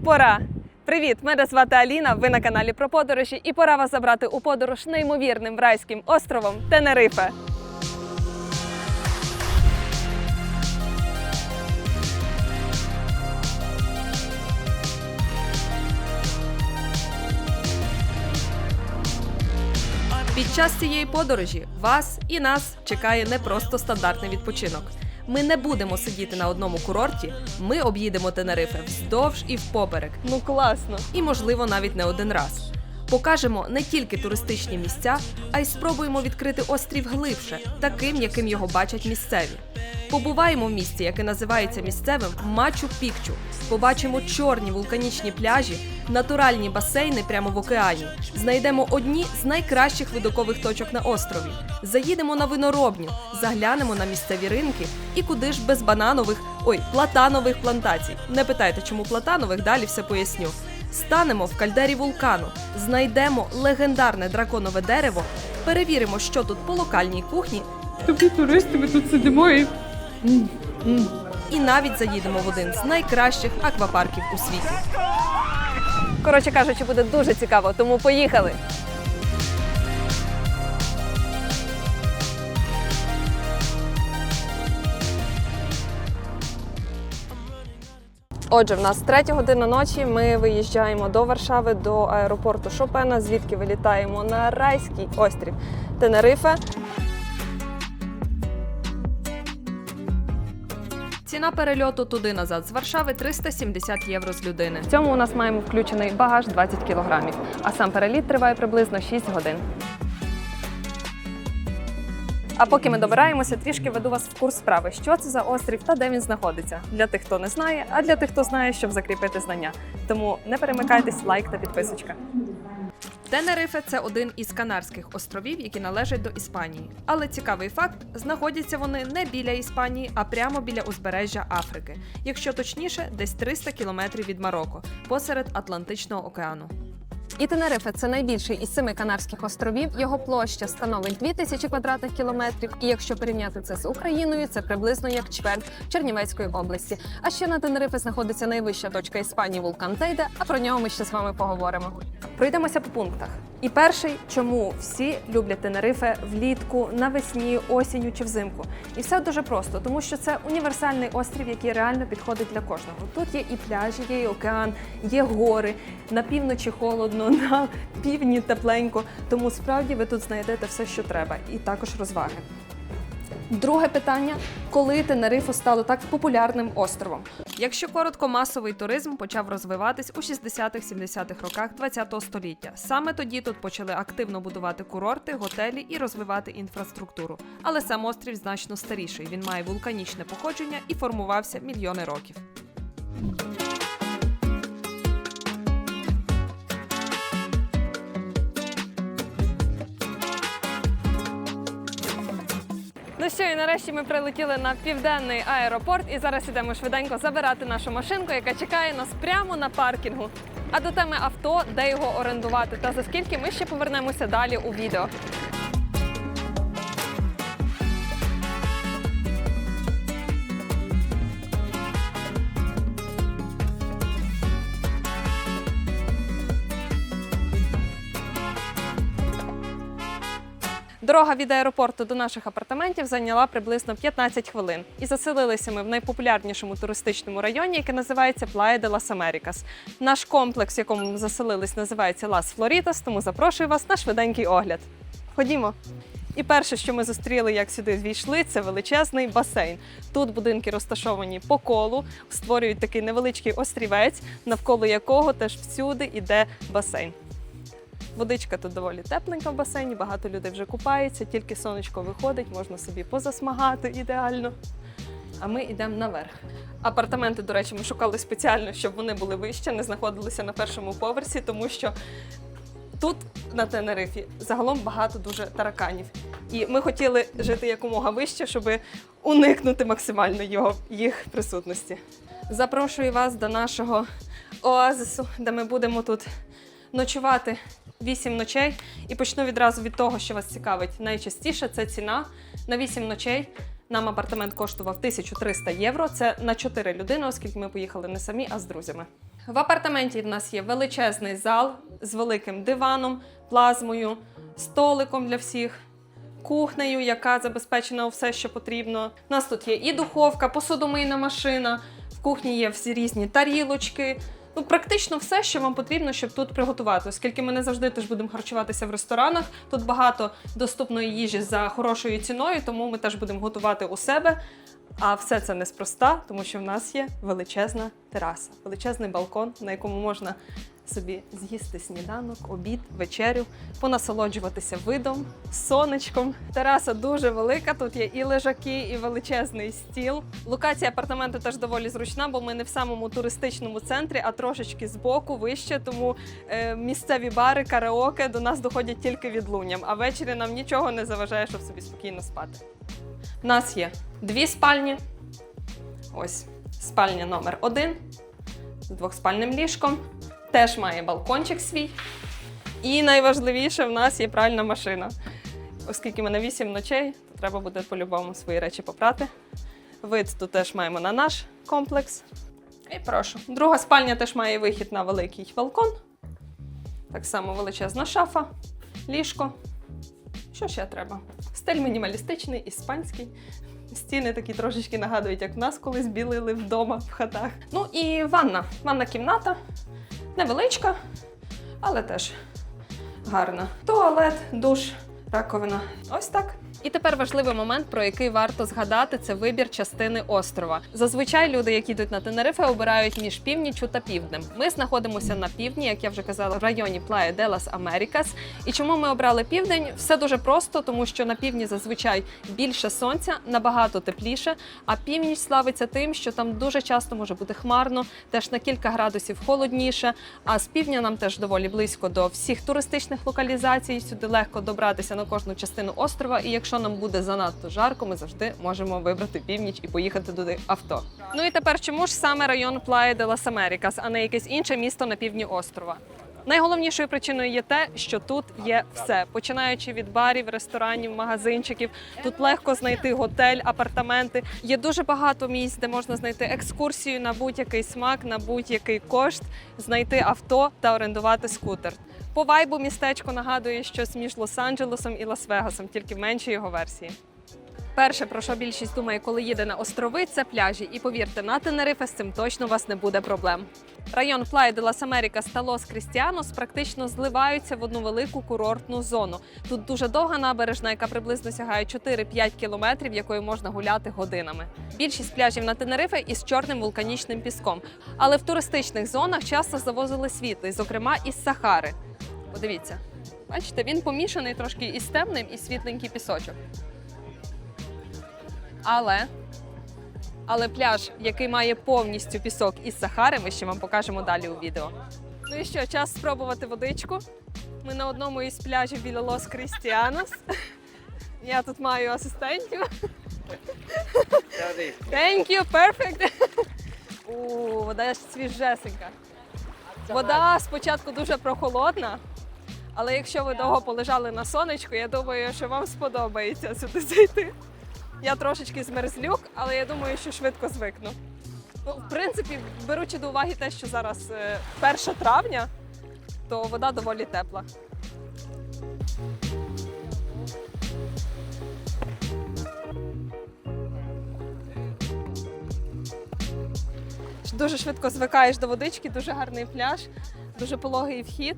Пора! Привіт! Мене звати Аліна, ви на каналі про подорожі, і пора вас забрати у подорож неймовірним райським островом Тенерифе. Під час цієї подорожі вас і нас чекає не просто стандартний відпочинок. Ми не будемо сидіти на одному курорті, ми об'їдемо Тенерифе вздовж і впоперек. Ну класно! І, можливо, навіть не один раз. Покажемо не тільки туристичні місця, а й спробуємо відкрити острів глибше, таким, яким його бачать місцеві. Побуваємо в місті, яке називається місцевим Мачу-Пікчу. Побачимо чорні вулканічні пляжі, натуральні басейни прямо в океані. Знайдемо одні з найкращих видокових точок на острові. Заїдемо на виноробню, заглянемо на місцеві ринки і куди ж без платанових плантацій. Не питайте, чому платанових, далі все поясню. Станемо в кальдері вулкану, знайдемо легендарне драконове дерево, перевіримо, що тут по локальній кухні. Тобі туристи, ми тут сидимо і... І навіть заїдемо в один з найкращих аквапарків у світі. Коротше кажучи, буде дуже цікаво, тому поїхали! Отже, в нас 3 година ночі, ми виїжджаємо до Варшави, до аеропорту Шопена, звідки вилітаємо на райський острів Тенерифе. Ціна перельоту туди-назад з Варшави 370 євро з людини. В цьому у нас маємо включений багаж 20 кілограмів, а сам переліт триває приблизно 6 годин. А поки ми добираємося, трішки веду вас в курс справи, що це за острів та де він знаходиться. Для тих, хто не знає, а для тих, хто знає, щоб закріпити знання. Тому не перемикайтесь, лайк та підписочка. Тенерифе – це один із Канарських островів, які належать до Іспанії. Але цікавий факт – знаходяться вони не біля Іспанії, а прямо біля узбережжя Африки. Якщо точніше, десь 300 кілометрів від Марокко, посеред Атлантичного океану. І Тенерифе – це найбільший із 7 Канарських островів. Його площа становить 2000 квадратних кілометрів. І якщо порівняти це з Україною, це приблизно як чверть Чернівецької області. А ще на Тенерифе знаходиться найвища точка Іспанії – вулкан Тейде, а про нього ми ще з вами поговоримо. Пройдемося по пунктах. І перший, чому всі люблять Тенерифе влітку, навесні, осінню чи взимку. І все дуже просто, тому що це універсальний острів, який реально підходить для кожного. Тут є і пляжі, є і океан, є гори, на півночі холодно, на півдні тепленько, тому справді ви тут знайдете все, що треба, і також розваги. Друге питання – коли Тенерифе стало так популярним островом? Якщо коротко, масовий туризм почав розвиватись у 60-70-х роках ХХ століття. Саме тоді тут почали активно будувати курорти, готелі і розвивати інфраструктуру. Але сам острів значно старіший, він має вулканічне походження і формувався мільйони років. Ну що, і нарешті ми прилетіли на південний аеропорт і зараз ідемо швиденько забирати нашу машинку, яка чекає нас прямо на паркінгу. А до теми авто, де його орендувати та за скільки, ми ще повернемося далі у відео. Дорога від аеропорту до наших апартаментів зайняла приблизно 15 хвилин. І заселилися ми в найпопулярнішому туристичному районі, який називається Playa de las Americas. Наш комплекс, в якому ми заселились, називається Las Floritas, тому запрошую вас на швиденький огляд. Ходімо! І перше, що ми зустріли, як сюди ввійшли, це величезний басейн. Тут будинки розташовані по колу, створюють такий невеличкий острівець, навколо якого теж всюди йде басейн. Водичка тут доволі тепленька в басейні, багато людей вже купаються, тільки сонечко виходить, можна собі позасмагати ідеально. А ми йдемо наверх. Апартаменти, до речі, ми шукали спеціально, щоб вони були вище, не знаходилися на першому поверсі, тому що тут, на Тенерифі, загалом багато дуже тараканів. І ми хотіли жити якомога вище, щоб уникнути максимально їх присутності. Запрошую вас до нашого оазису, де ми будемо тут ночувати 8 ночей. І почну відразу від того, що вас цікавить найчастіше, це ціна. На 8 ночей Нам апартамент коштував 1300 євро. Це на 4 людини, оскільки ми поїхали не самі, а з друзями. В апартаменті в нас є величезний зал з великим диваном, плазмою, столиком для всіх, кухнею, яка забезпечена у все, що потрібно. У нас тут є і духовка, посудомийна машина, в кухні є всі різні тарілочки. Ну, практично все, що вам потрібно, щоб тут приготувати. Оскільки ми не завжди теж будемо харчуватися в ресторанах, тут багато доступної їжі за хорошою ціною, тому ми теж будемо готувати у себе. А все це неспроста, тому що в нас є величезна тераса, величезний балкон, на якому можна собі з'їсти сніданок, обід, вечерю, понасолоджуватися видом, сонечком. Тераса дуже велика, тут є і лежаки, і величезний стіл. Локація апартаменту теж доволі зручна, бо ми не в самому туристичному центрі, а трошечки збоку, вище, тому місцеві бари, караоке до нас доходять тільки відлунням, а ввечері нам нічого не заважає, щоб собі спокійно спати. У нас є 2 спальні. Ось спальня номер 1 з 2-спальним ліжком. Теж має балкончик свій. І найважливіше, в нас є пральна машина. Оскільки ми на 8 ночей, то треба буде по-любому свої речі попрати. Вид тут теж маємо на наш комплекс. І прошу. Друга спальня теж має вихід на великий балкон. Так само величезна шафа, ліжко. Що ще треба? Стиль мінімалістичний, іспанський. Стіни такі трошечки нагадують, як в нас колись білили вдома в хатах. Ну і ванна. Ванна кімната. Невеличка, але теж гарна. Туалет, душ, раковина. Ось так. І тепер важливий момент, про який варто згадати, це вибір частини острова. Зазвичай люди, які йдуть на Тенерифе, обирають між північчю та півднем. Ми знаходимося на півдні, як я вже казала, в районі Плая де лас Америкас. І чому ми обрали південь? Все дуже просто, тому що на півдні зазвичай більше сонця, набагато тепліше, а північ славиться тим, що там дуже часто може бути хмарно, теж на кілька градусів холодніше, а з півдня нам теж доволі близько до всіх туристичних локалізацій, сюди легко добратися на кожну частину острова, і якщо нам буде занадто жарко, ми завжди можемо вибрати північ і поїхати туди авто. Ну і тепер, чому ж саме район Плая де лас Америкас, а не якесь інше місто на півдні острова? Найголовнішою причиною є те, що тут є все. Починаючи від барів, ресторанів, магазинчиків. Тут легко знайти готель, апартаменти. Є дуже багато місць, де можна знайти екскурсію на будь-який смак, на будь-який кошт, знайти авто та орендувати скутер. По вайбу містечко нагадує щось між Лос-Анджелесом і Лас-Вегасом, тільки в меншій його версії. Перше, про що більшість думає, коли їде на острови, це пляжі. І повірте, на Тенерифе з цим точно у вас не буде проблем. Район Плая де лас Америкас та Лос Крістіанос практично зливаються в одну велику курортну зону. Тут дуже довга набережна, яка приблизно сягає 4-5 кілометрів, якою можна гуляти годинами. Більшість пляжів на Тенерифе із чорним вулканічним піском. Але в туристичних зонах часто завозили світлий, зокрема із Сахари. Подивіться, бачите, він помішаний трошки із темним і світленький пісочок. Але пляж, який має повністю пісок із Сахари, ми ще вам покажемо далі у відео. Ну і що, час спробувати водичку. Ми на одному із пляжів біля Лос Крістіанос. Я тут маю асистентів. Thank you, perfect. Вода свіжесенька. Вода спочатку дуже прохолодна, але якщо ви довго полежали на сонечку, я думаю, що вам сподобається сюди зайти. Я трошечки змерзлюк, але я думаю, що швидко звикну. Ну, в принципі, беручи до уваги те, що зараз 1 травня, то вода доволі тепла. Дуже швидко звикаєш до водички, дуже гарний пляж, дуже пологий вхід.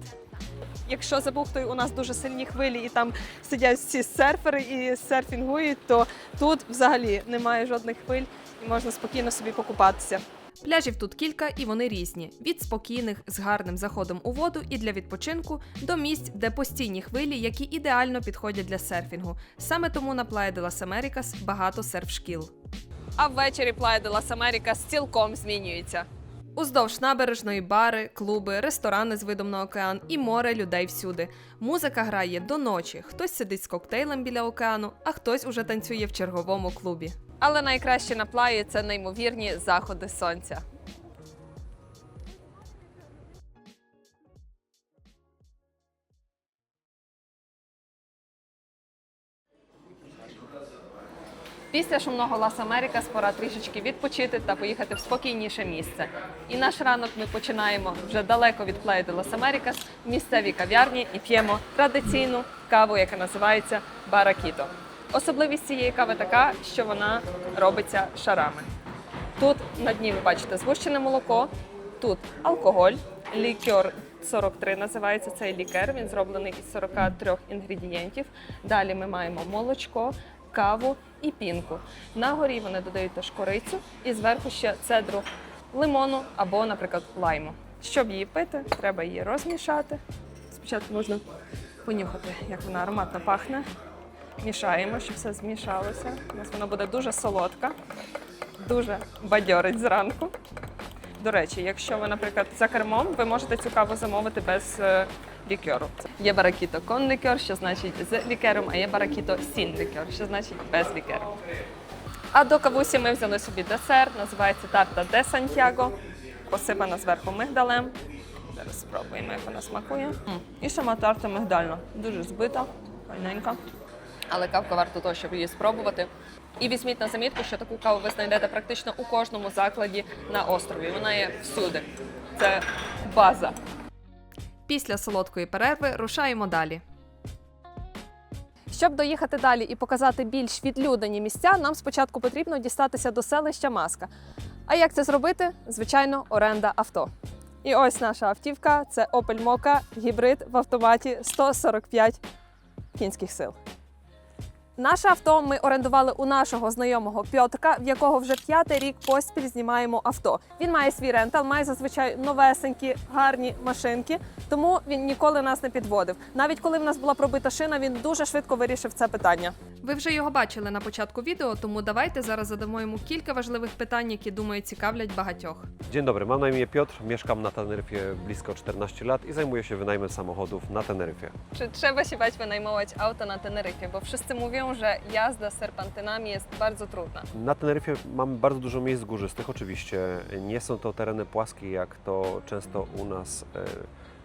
Якщо забухтою у нас дуже сильні хвилі і там сидять всі серфери і серфінгують, то тут взагалі немає жодних хвиль і можна спокійно собі покупатися. Пляжів тут кілька і вони різні. Від спокійних, з гарним заходом у воду і для відпочинку, до місць, де постійні хвилі, які ідеально підходять для серфінгу. Саме тому на Плая де лас Америкас багато серф-шкіл. А ввечері Плая де лас Америкас цілком змінюється. Уздовж набережної бари, клуби, ресторани з видом на океан і море людей всюди. Музика грає до ночі. Хтось сидить з коктейлем біля океану, а хтось уже танцює в черговому клубі. Але найкраще на Плаї – це неймовірні заходи сонця. Після шумного Лас Америкас пора трішечки відпочити та поїхати в спокійніше місце. І наш ранок ми починаємо вже далеко від Плея де Лас Америкас, в місцевій кав'ярні і п'ємо традиційну каву, яка називається Баракіто. Особливість цієї кави така, що вона робиться шарами. Тут на дні ви бачите згущене молоко, тут алкоголь, лікер 43 називається цей лікер, він зроблений із 43 інгредієнтів. Далі ми маємо молочко, каву і пінку. На горі вони додають теж корицю і зверху ще цедру лимону або, наприклад, лайму. Щоб її пити, треба її розмішати. Спочатку можна понюхати, як вона ароматно пахне. Мішаємо, щоб все змішалося. У нас вона буде дуже солодка, дуже бадьорить зранку. До речі, якщо ви, наприклад, за кермом, ви можете цю каву замовити без лікеру. Є баракіто кон лікер, що значить з лікером, а є баракіто сін лікер, що значить без лікеру. А до кавусі ми взяли собі десерт, називається тарта де Сантьяго, посипана зверху мигдалем. Зараз спробуємо, як вона смакує. І сама тарта мигдальна, дуже збита, файненька. Але кавка варто того, щоб її спробувати. І візьміть на замітку, що таку каву ви знайдете практично у кожному закладі на острові. Вона є всюди. Це база. Після солодкої перерви рушаємо далі. Щоб доїхати далі і показати більш відлюдені місця, нам спочатку потрібно дістатися до селища Маска. А як це зробити? Звичайно, оренда авто. І ось наша автівка – це Opel Mokka гібрид в автоматі 145 кінських сил. Наше авто ми орендували у нашого знайомого Пьотрка, в якого вже 5-й рік поспіль знімаємо авто. Він має свій рентал, має зазвичай новесенькі, гарні машинки, тому він ніколи нас не підводив. Навіть коли в нас була пробита шина, він дуже швидко вирішив це питання. Ви вже його бачили на початку відео, тому давайте зараз задамо йому кілька важливих питань, які, думаю, цікавлять багатьох. Dzień dobry, mam na imię Piotr, mieszkam na Teneryfie blisko 14 lat i zajmuję się wynajmem samochodów na Teneryfie. Czy trzeba się bać wynajmować auto na Teneryfie? Bo wszyscy mówią, że jazda z serpantynami jest bardzo trudna. Na Teneryfie mamy bardzo dużo miejsc górzystych, oczywiście nie są to tereny płaskie, jak to często u nas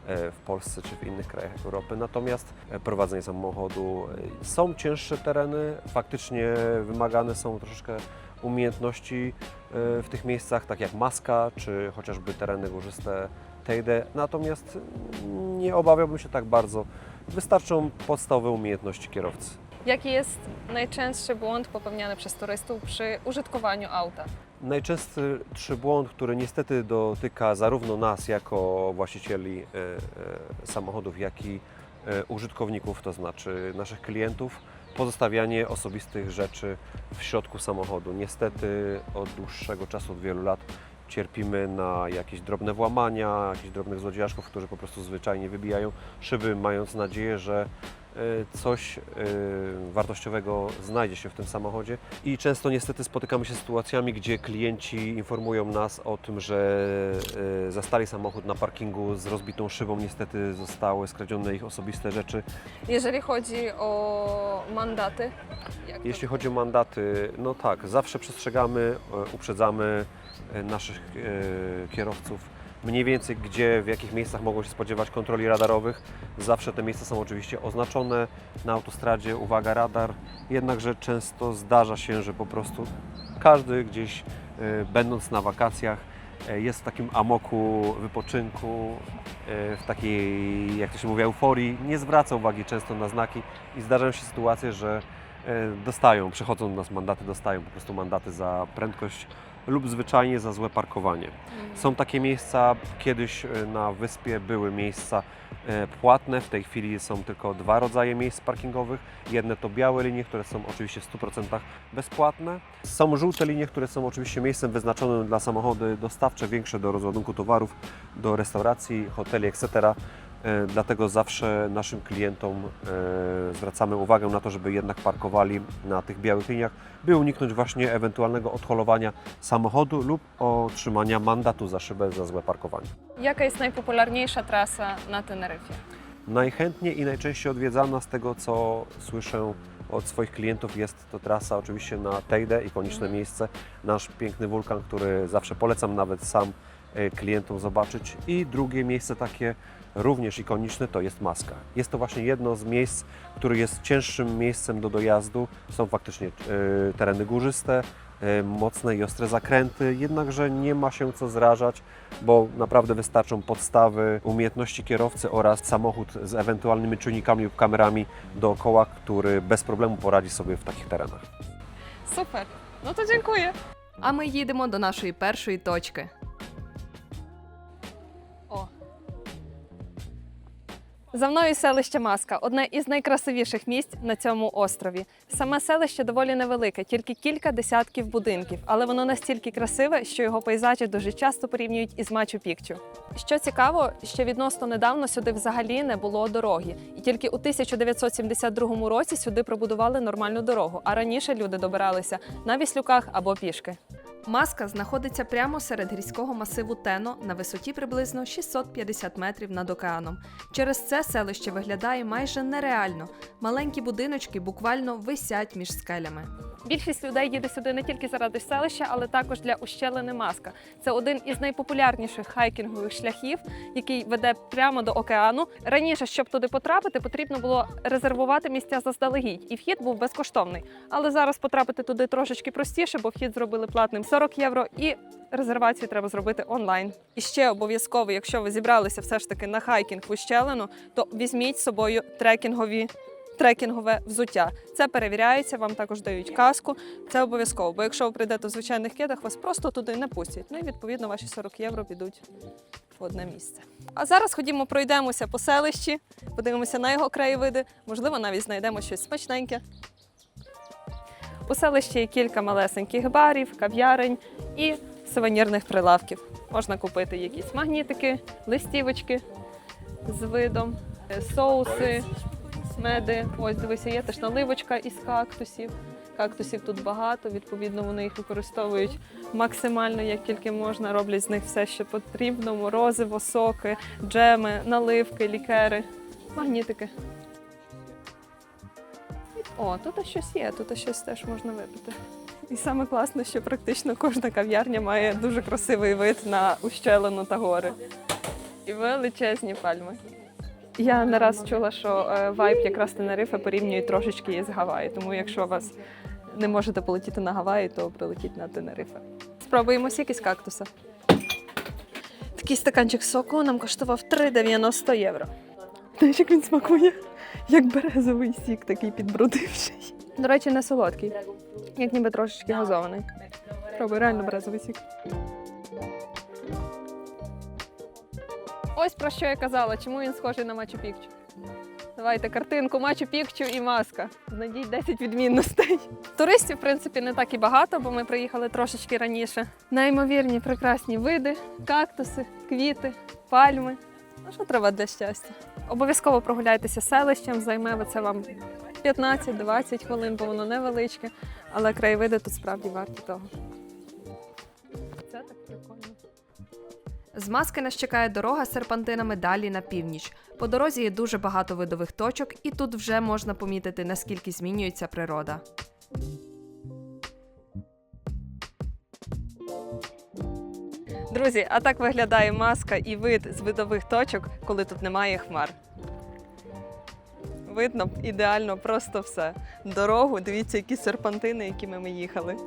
w Polsce czy w innych krajach Europy. Natomiast prowadzenie samochodu są cięższe tereny, faktycznie wymagane są troszeczkę umiejętności w tych miejscach, tak jak Maska, czy chociażby tereny górzyste Teide. Natomiast nie obawiałbym się tak bardzo. Wystarczą podstawowe umiejętności kierowcy. Jaki jest najczęstszy błąd popełniany przez turystów przy użytkowaniu auta? Najczęstszy błąd, który niestety dotyka zarówno nas jako właścicieli samochodów, jak i użytkowników, to znaczy naszych klientów, pozostawianie osobistych rzeczy w środku samochodu. Niestety od dłuższego czasu, od wielu lat cierpimy na jakieś drobne włamania, jakichś drobnych złodziejaszków, którzy po prostu zwyczajnie wybijają szyby, mając nadzieję, że coś wartościowego znajdzie się w tym samochodzie. I często niestety spotykamy się z sytuacjami, gdzie klienci informują nas o tym, że zastali samochód na parkingu z rozbitą szybą. Niestety zostały skradzione ich osobiste rzeczy. Jeżeli chodzi o mandaty? Jeśli chodzi o mandaty, no tak, zawsze przestrzegamy, uprzedzamy naszych kierowców mniej więcej gdzie, w jakich miejscach mogą się spodziewać kontroli radarowych. Zawsze te miejsca są oczywiście oznaczone na autostradzie, uwaga radar, jednakże często zdarza się, że po prostu każdy gdzieś będąc na wakacjach jest w takim amoku wypoczynku, w takiej, jak to się mówi, euforii, nie zwraca uwagi często na znaki i zdarzają się sytuacje, że przychodzą do nas mandaty, dostają po prostu mandaty za prędkość lub zwyczajnie za złe parkowanie. Są takie miejsca, kiedyś na wyspie były miejsca płatne, w tej chwili są tylko 2 rodzaje miejsc parkingowych. Jedne to białe linie, które są oczywiście w 100% bezpłatne. Są żółte linie, które są oczywiście miejscem wyznaczonym dla samochody dostawcze, większe do rozładunku towarów, do restauracji, hoteli, etc. Dlatego zawsze naszym klientom zwracamy uwagę na to, żeby jednak parkowali na tych białych liniach, by uniknąć właśnie ewentualnego odholowania samochodu lub otrzymania mandatu za szybę za złe parkowanie. Jaka jest najpopularniejsza trasa na Teneryfie? Najchętniej i najczęściej odwiedzana, z tego co słyszę od swoich klientów, jest to trasa oczywiście na Teide, ikoniczne miejsce, nasz piękny wulkan, który zawsze polecam, nawet sam klientom zobaczyć. I drugie miejsce takie również ikoniczne to jest Maska. Jest to właśnie jedno z miejsc, które jest cięższym miejscem do dojazdu. Są faktycznie tereny górzyste, mocne i ostre zakręty, jednakże nie ma się co zrażać, bo naprawdę wystarczą podstawy, umiejętności kierowcy oraz samochód z ewentualnymi czujnikami lub kamerami dookoła, który bez problemu poradzi sobie w takich terenach. Супер! Ну то дякую. А ми їдемо до нашої першої точки. О. За мною селище Маска – одне із найкрасивіших місць на цьому острові. Саме селище доволі невелике, тільки кілька десятків будинків, але воно настільки красиве, що його пейзажі дуже часто порівнюють із Мачу-Пікчу. Що цікаво, ще відносно недавно сюди взагалі не було дороги. І тільки у 1972 році сюди пробудували нормальну дорогу, а раніше люди добиралися на віслюках або пішки. Маска знаходиться прямо серед гірського масиву Тено на висоті приблизно 650 метрів над океаном. Через це селище виглядає майже нереально. Маленькі будиночки буквально висять між скелями. Більшість людей їде сюди не тільки заради селища, але також для ущелини Маска. Це один із найпопулярніших хайкінгових шляхів, який веде прямо до океану. Раніше, щоб туди потрапити, потрібно було резервувати місця заздалегідь, і вхід був безкоштовний. Але зараз потрапити туди трошечки простіше, бо вхід зробили платним 40 євро, і резервацію треба зробити онлайн. І ще обов'язково, якщо ви зібралися все ж таки на хайкінг в ущелину, то візьміть з собою трекінгове взуття. Це перевіряється, вам також дають каску. Це обов'язково, бо якщо ви прийдете в звичайних кедах, вас просто туди не пустять. Ну і відповідно ваші 40 євро підуть в одне місце. А зараз ходімо, пройдемося по селищі, подивимося на його краєвиди, можливо, навіть знайдемо щось смачненьке. У селищі є кілька малесеньких барів, кав'ярень і сувенірних прилавків. Можна купити якісь магнітики, листівочки з видом, соуси, меди. Ось, дивися, є теж наливочка із кактусів. Кактусів тут багато, відповідно, вони їх використовують максимально, як тільки можна. Роблять з них все, що потрібно. Морозиво, соки, джеми, наливки, лікери, магнітики. О, тут щось є, тут щось теж можна випити. І саме класно, що практично кожна кав'ярня має дуже красивий вид на ущелину та гори. І величезні пальми. Я не раз чула, що вайб якраз Тенерифе порівнюють трошечки із Гаваї, тому якщо вас не можете полетіти на Гаваї, то прилетіть на Тенерифе. Спробуємо сік із кактуса. Такий стаканчик соку нам коштував 3,90 євро. Знаєш, як він смакує? Як березовий сік, такий підбрудивший. До речі, не солодкий, як ніби трошечки газований. Пробуй, реально березовий сік. Ось про що я казала, чому він схожий на Мачу-Пікчу. Давайте картинку Мачу-Пікчу і Маска. Знайдіть 10 відмінностей. Туристів, в принципі, не так і багато, бо ми приїхали трошечки раніше. Неймовірні прекрасні види, кактуси, квіти, пальми. Ну, що треба для щастя? Обов'язково прогуляйтеся селищем, займе це вам 15-20 хвилин, бо воно невеличке, але краєвиди тут справді варті того. Це так прикольно. З Маски нас чекає дорога з серпантинами далі на північ. По дорозі є дуже багато видових точок, і тут вже можна помітити, наскільки змінюється природа. Друзі, а так виглядає Маска і вид з видових точок, коли тут немає хмар. Видно ідеально просто все. Дорогу, дивіться, які серпантини, якими ми їхали.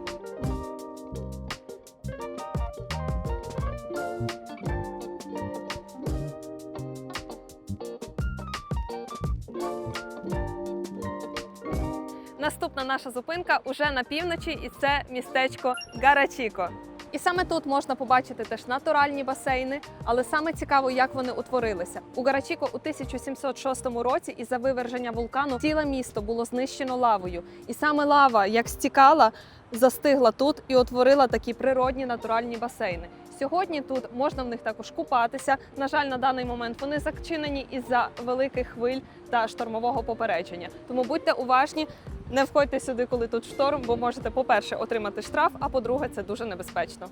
Наступна наша зупинка уже на півночі, і це містечко Гарачіко. І саме тут можна побачити теж натуральні басейни, але саме цікаво, як вони утворилися. У Гарачіко у 1706 році із-за виверження вулкану ціле місто було знищено лавою. І саме лава, як стікала, застигла тут і утворила такі природні натуральні басейни. Сьогодні тут можна в них також купатися. На жаль, на даний момент вони зачинені із-за великих хвиль та штормового попередження. Тому будьте уважні, не входьте сюди, коли тут шторм, бо можете, по-перше, отримати штраф, а по-друге, це дуже небезпечно.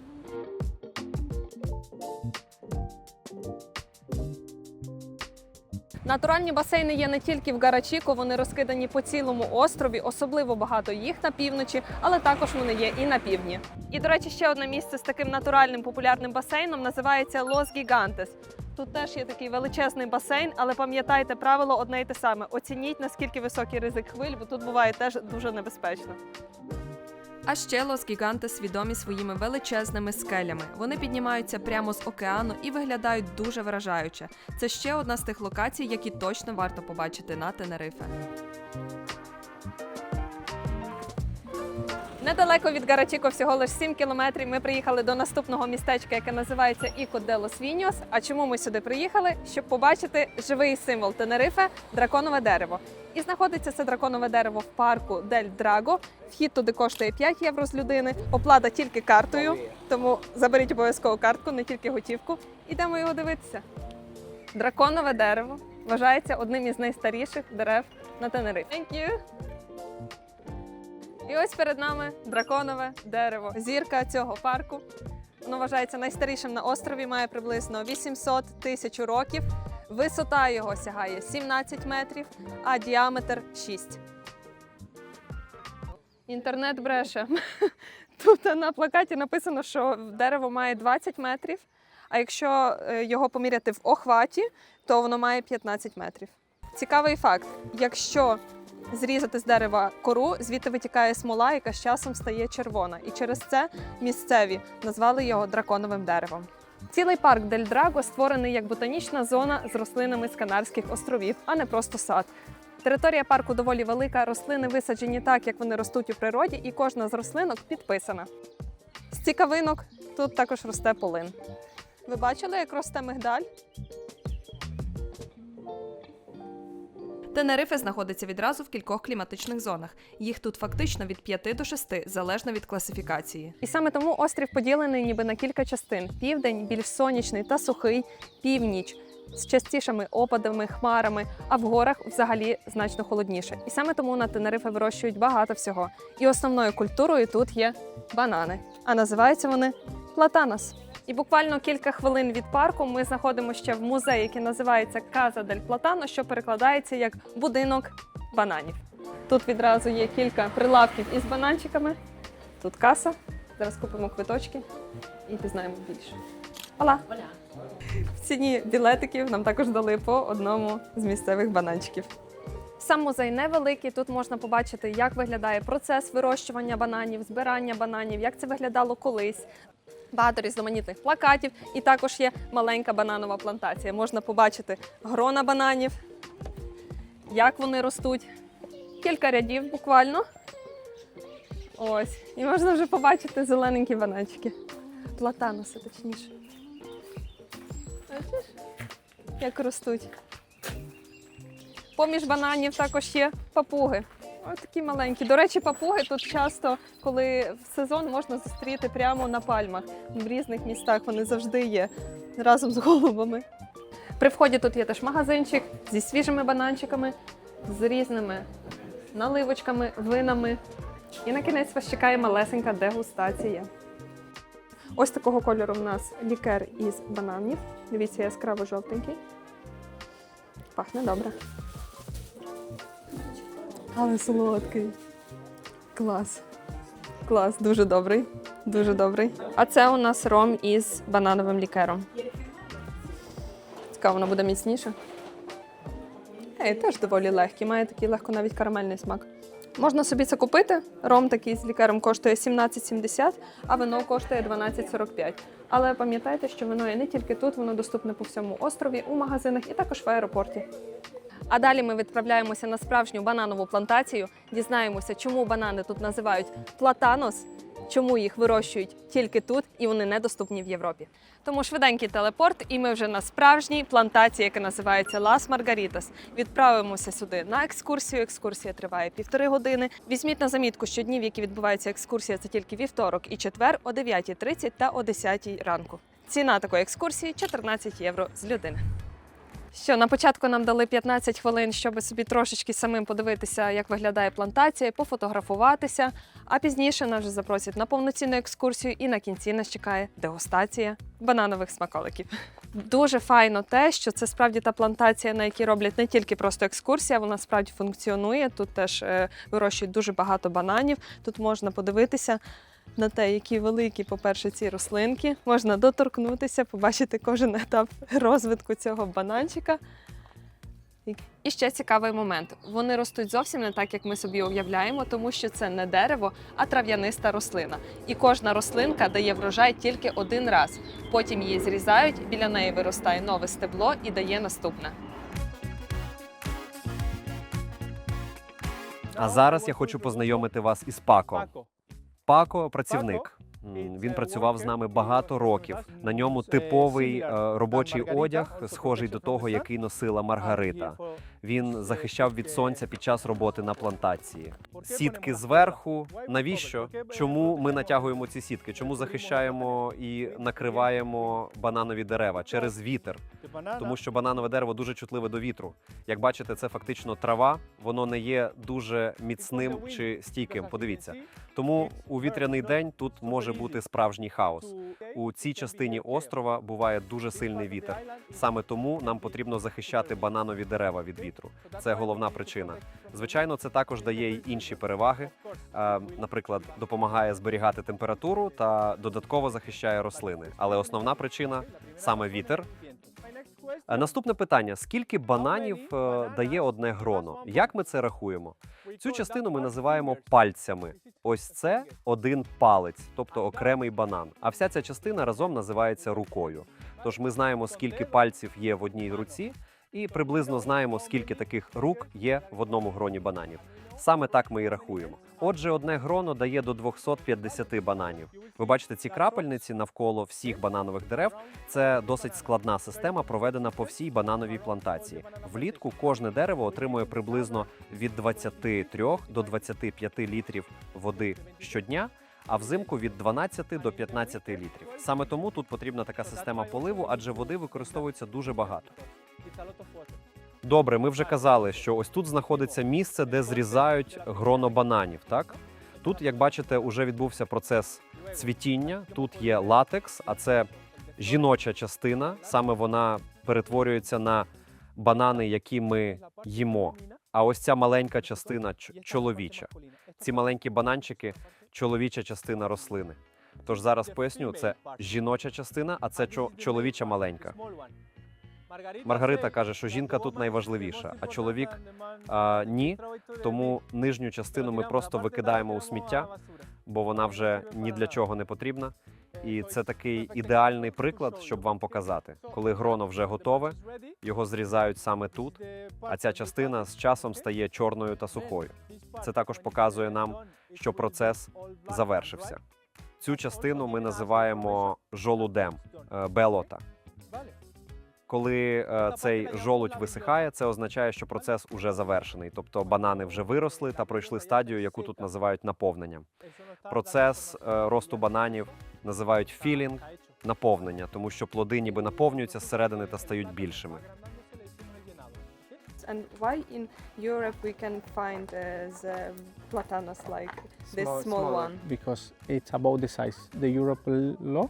Натуральні басейни є не тільки в Гарачіко, вони розкидані по цілому острові, особливо багато їх на півночі, але також вони є і на півдні. І, до речі, ще одне місце з таким натуральним популярним басейном називається Los Gigantes. Тут теж є такий величезний басейн, але пам'ятайте правило одне й те саме. Оцініть, наскільки високий ризик хвиль, бо тут буває теж дуже небезпечно. А ще Лос Гігантес відомі своїми величезними скелями. Вони піднімаються прямо з океану і виглядають дуже вражаюче. Це ще одна з тих локацій, які точно варто побачити на Тенерифе. Недалеко від Гарачіко, всього лише 7 кілометрів, ми приїхали до наступного містечка, яке називається Іко де лос Віньос. А чому ми сюди приїхали? Щоб побачити живий символ Тенерифе – драконове дерево. І знаходиться це драконове дерево в парку Дель Драго. Вхід туди коштує 5 євро з людини, оплата тільки картою, тому заберіть обов'язково картку, не тільки готівку. Ідемо його дивитися. Драконове дерево вважається одним із найстаріших дерев на Тенерифі. Thank you! І ось перед нами драконове дерево. Зірка цього парку. Воно вважається найстарішим на острові, має приблизно 800 тисяч років. Висота його сягає 17 метрів, а діаметр 6. Інтернет бреше. Тут на плакаті написано, що дерево має 20 метрів, а якщо його поміряти в охваті, то воно має 15 метрів. Цікавий факт. Якщо зрізати з дерева кору, звідти витікає смола, яка з часом стає червона. І через це місцеві назвали його драконовим деревом. Цілий парк Дель Драго створений як ботанічна зона з рослинами з Канарських островів, а не просто сад. Територія парку доволі велика, рослини висаджені так, як вони ростуть у природі, і кожна з рослинок підписана. З цікавинок тут також росте полин. Ви бачили, як росте мигдаль? Тенерифе знаходиться відразу в кількох кліматичних зонах. Їх тут фактично від 5 до 6, залежно від класифікації. І саме тому острів поділений ніби на кілька частин. Південь більш сонячний та сухий, північ з частішими опадами, хмарами, а в горах взагалі значно холодніше. І саме тому на Тенерифе вирощують багато всього. І основною культурою тут є банани. А називаються вони платанос. І буквально кілька хвилин від парку ми знаходимося ще в музеї, який називається Casa del Platano, що перекладається як «будинок бананів». Тут відразу є кілька прилавків із бананчиками. Тут каса. Зараз купимо квиточки і пізнаємо більше. Ола! В ціні білетиків нам також дали по одному з місцевих бананчиків. Сам музей невеликий, тут можна побачити, як виглядає процес вирощування бананів, збирання бананів, як це виглядало колись. Багато різноманітних плакатів і також є маленька бананова плантація. Можна побачити грона бананів, як вони ростуть. Кілька рядів буквально. Ось. І можна вже побачити зелененькі бананчики. Платаноси, точніше. Бачиш, як ростуть. Поміж бананів також є папуги. Ось такі маленькі. До речі, папуги тут часто, коли в сезон, можна зустріти прямо на пальмах. В різних містах вони завжди є, разом з голубами. При вході тут є теж магазинчик зі свіжими бананчиками, з різними наливочками, винами. І на кінець вас чекає малесенька дегустація. Ось такого кольору в нас лікер із бананів. Дивіться, яскраво жовтенький. Пахне добре. Але солодкий. Клас. Клас, дуже добрий. Дуже добрий. А це у нас ром із банановим лікером. Цікаво, воно буде міцніше. Теж доволі легкий, має такий легко навіть карамельний смак. Можна собі це купити. Ром такий з лікером коштує 17,70, а вино коштує 12,45. Але пам'ятайте, що вино є не тільки тут, воно доступне по всьому острові, у магазинах і також в аеропорті. А далі ми відправляємося на справжню бананову плантацію, дізнаємося, чому банани тут називають платанос, чому їх вирощують тільки тут і вони недоступні в Європі. Тому швиденький телепорт, і ми вже на справжній плантації, яка називається Лас Маргарітас. Відправимося сюди на екскурсію. Екскурсія триває 1,5 години. Візьміть на замітку, що днів, які відбувається екскурсія, це тільки вівторок і четвер о 9:30 та о 10 ранку. Ціна такої екскурсії – 14 євро з людини. Що, на початку нам дали 15 хвилин, щоб собі трошечки самим подивитися, як виглядає плантація, пофотографуватися, а пізніше нас вже запросять на повноцінну екскурсію і на кінці нас чекає дегустація бананових смаколиків. Дуже файно те, що це справді та плантація, на якій роблять не тільки просто екскурсія, вона справді функціонує, тут теж вирощують дуже багато бананів, тут можна подивитися, на те, які великі, по-перше, ці рослинки. Можна доторкнутися, побачити кожен етап розвитку цього бананчика. І ще цікавий момент. Вони ростуть зовсім не так, як ми собі уявляємо, тому що це не дерево, а трав'яниста рослина. І кожна рослинка дає врожай тільки один раз. Потім її зрізають, біля неї виростає нове стебло і дає наступне. А зараз я хочу познайомити вас із Пако. Пако – працівник. Він працював з нами багато років. На ньому типовий робочий одяг, схожий до того, який носила Маргарита. Він захищав від сонця під час роботи на плантації. Сітки зверху. Навіщо? Чому ми натягуємо ці сітки? Чому захищаємо і накриваємо бананові дерева? Через вітер. Тому що бананове дерево дуже чутливе до вітру. Як бачите, це фактично трава, воно не є дуже міцним чи стійким. Подивіться. Тому у вітряний день тут може бути справжній хаос. У цій частині острова буває дуже сильний вітер. Саме тому нам потрібно захищати бананові дерева від вітру. Це головна причина. Звичайно, це також дає й інші переваги. Наприклад, допомагає зберігати температуру та додатково захищає рослини. Але основна причина – саме вітер. Наступне питання. Скільки бананів дає одне гроно? Як ми це рахуємо? Цю частину ми називаємо пальцями. Ось це один палець, тобто окремий банан. А вся ця частина разом називається рукою. Тож ми знаємо, скільки пальців є в одній руці, і приблизно знаємо, скільки таких рук є в одному гроні бананів. Саме так ми і рахуємо. Отже, одне гроно дає до 250 бананів. Ви бачите ці крапельниці навколо всіх бананових дерев. Це досить складна система, проведена по всій банановій плантації. Влітку кожне дерево отримує приблизно від 23 до 25 літрів води щодня, а взимку від 12 до 15 літрів. Саме тому тут потрібна така система поливу, адже води використовується дуже багато. Добре, ми вже казали, що ось тут знаходиться місце, де зрізають гроно бананів, так? Тут, як бачите, уже відбувся процес цвітіння. Тут є латекс, а це жіноча частина. Саме вона перетворюється на банани, які ми їмо. А ось ця маленька частина чоловіча. Ці маленькі бананчики – чоловіча частина рослини. Тож зараз поясню, це жіноча частина, а це чоловіча маленька. Маргарита каже, що жінка тут найважливіша, а чоловік ні, тому нижню частину ми просто викидаємо у сміття, бо вона вже ні для чого не потрібна. І це такий ідеальний приклад, щоб вам показати. Коли гроно вже готове, його зрізають саме тут, а ця частина з часом стає чорною та сухою. Це також показує нам, що процес завершився. Цю частину ми називаємо жолудем, белота. Коли цей жолудь висихає, це означає, що процес уже завершений. Тобто банани вже виросли та пройшли стадію, яку тут називають наповненням. Процес росту бананів називають філінг, наповнення, тому що плоди ніби наповнюються зсередини та стають більшими. And why in Europe we can find the platanos like this small one? Because it's about the size. The European law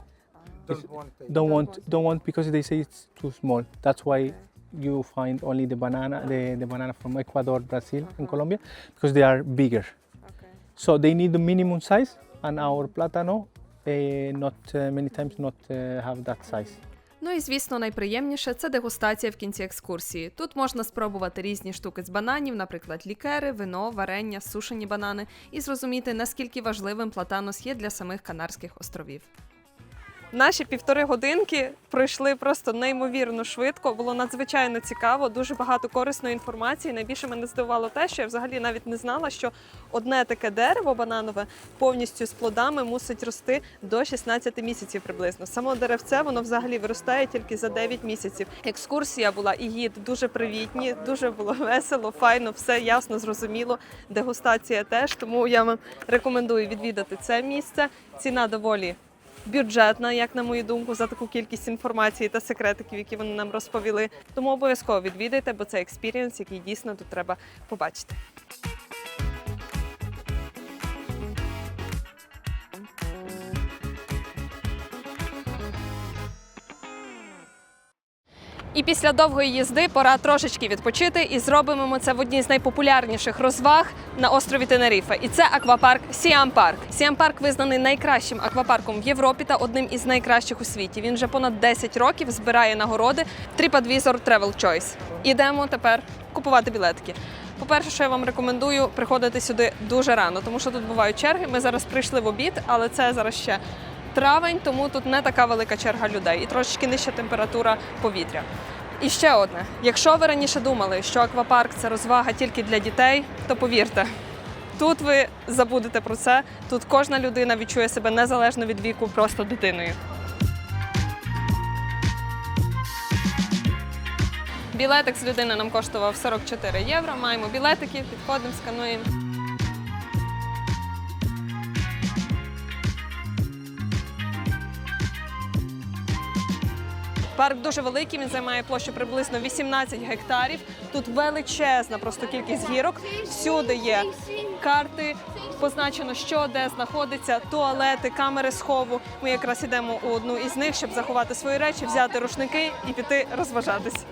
don't want because they say it's too small. That's why you find only the banana from Ecuador, Brazil, and Colombia because they are bigger. Okay. So they need the minimum size, and our platano not many times not have that size. Ну і, звісно, найприємніше – це дегустація в кінці екскурсії. Тут можна спробувати різні штуки з бананів, наприклад, лікери, вино, варення, сушені банани, і зрозуміти, наскільки важливим платанос є для самих Канарських островів. Наші 1,5 годинки пройшли просто неймовірно швидко, було надзвичайно цікаво, дуже багато корисної інформації. Найбільше мене здивувало те, що я взагалі навіть не знала, що одне таке дерево бананове повністю з плодами мусить рости до 16 місяців приблизно. Само деревце, воно взагалі виростає тільки за 9 місяців. Екскурсія була і гід дуже привітні, дуже було весело, файно, все ясно, зрозуміло. Дегустація теж, тому я вам рекомендую відвідати це місце. Ціна доволі бюджетна, як на мою думку, за таку кількість інформації та секретиків, які вони нам розповіли. Тому обов'язково відвідайте, бо це експірієнс, який дійсно тут треба побачити. І після довгої їзди пора трошечки відпочити, і зробимо ми це в одній з найпопулярніших розваг на острові Тенеріфе. І це аквапарк Siam Park. Siam Park визнаний найкращим аквапарком в Європі та одним із найкращих у світі. Він вже понад 10 років збирає нагороди TripAdvisor Travel Choice. Ідемо тепер купувати білетки. По-перше, що я вам рекомендую приходити сюди дуже рано, тому що тут бувають черги. Ми зараз прийшли в обід, але це зараз ще травень, тому тут не така велика черга людей і трошечки нижча температура повітря. І ще одне. Якщо ви раніше думали, що аквапарк – це розвага тільки для дітей, то повірте, тут ви забудете про це. Тут кожна людина відчує себе незалежно від віку просто дитиною. Білетик з людини нам коштував 44 євро. Маємо білетики, підходимо, скануємо. Парк дуже великий, він займає площу приблизно 18 гектарів. Тут величезна просто кількість гірок. Всюди є карти, позначено, що де знаходиться, туалети, камери схову. Ми якраз йдемо у одну із них, щоб заховати свої речі, взяти рушники і піти розважатись.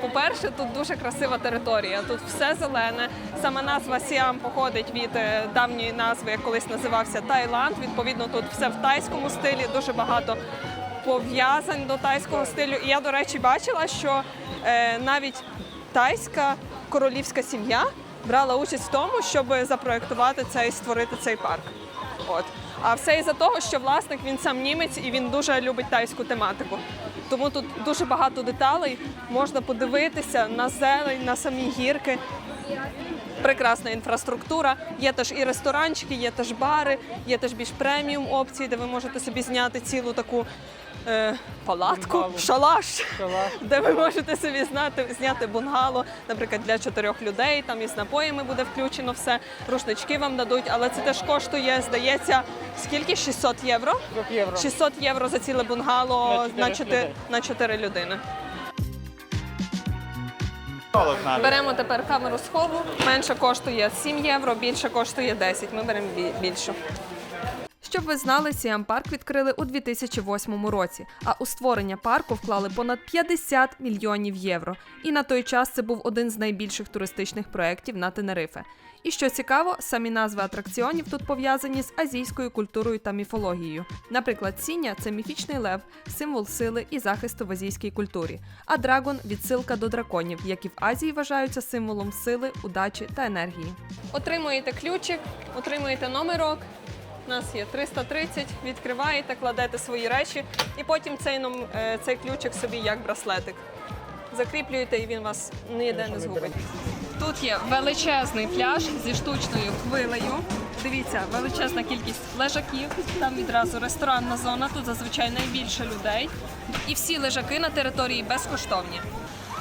По-перше, тут дуже красива територія, тут все зелене. Сама назва Сіам походить від давньої назви, як колись називався Таїланд. Відповідно, тут все в тайському стилі, дуже багато пов'язань до тайського стилю. І я, до речі, бачила, що навіть тайська королівська сім'я брала участь в тому, щоб запроєктувати це і створити цей парк. От. А все із-за того, що власник, він сам німець і він дуже любить тайську тематику. Тому тут дуже багато деталей, можна подивитися на зелень, на самі гірки. Прекрасна інфраструктура, є теж і ресторанчики, є теж бари, є теж більш преміум опції, де ви можете собі зняти цілу таку палатку, шалаш, де ви можете собі зняти бунгало, наприклад, для 4 людей, там із напоями буде включено все, рушнички вам дадуть, але це теж коштує, здається, скільки? 600 євро? 600 євро за ціле бунгало на 4 людини. Беремо тепер камеру схову, менше коштує 7 євро, більше коштує 10, ми беремо більшу. Щоб ви знали, Siam Park відкрили у 2008 році, а у створення парку вклали понад 50 мільйонів євро. І на той час це був один з найбільших туристичних проєктів на Тенерифе. І що цікаво, самі назви атракціонів тут пов'язані з азійською культурою та міфологією. Наприклад, Сіня – це міфічний лев, символ сили і захисту в азійській культурі. А драгон – відсилка до драконів, які в Азії вважаються символом сили, удачі та енергії. Отримуєте ключик, отримуєте номерок. У нас є 330, відкриваєте, кладете свої речі і потім цей ключик собі як браслетик. Закріплюєте і він вас ніде не згубить. Тут є величезний пляж зі штучною хвилею. Дивіться, величезна кількість лежаків, там відразу ресторанна зона, тут зазвичай найбільше людей. І всі лежаки на території безкоштовні.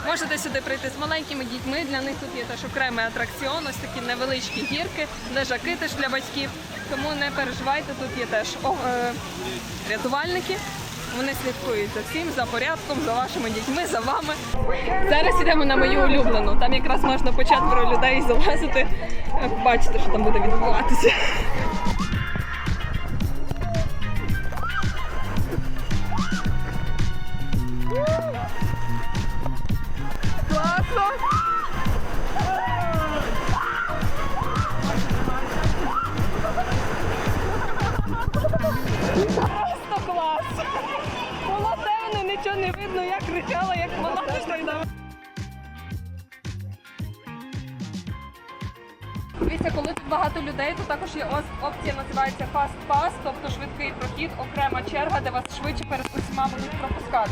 Можете сюди прийти з маленькими дітьми, для них тут є теж окремий атракціон, ось такі невеличкі гірки, лежаки теж для батьків. Тому не переживайте, тут є теж рятувальники. Вони слідкують за всім, за порядком, за вашими дітьми, за вами. Зараз йдемо на мою улюблену. Там якраз можна по 4 людей залазити. Бачите, що там буде відбуватися. Класно! Просто клас! Було темно, нічого не видно, я кричала, як мала. Дивіться, коли тут багато людей, то також є опція, називається Fast Pass, тобто швидкий прохід, окрема черга, де вас швидше перед усіма будуть пропускати.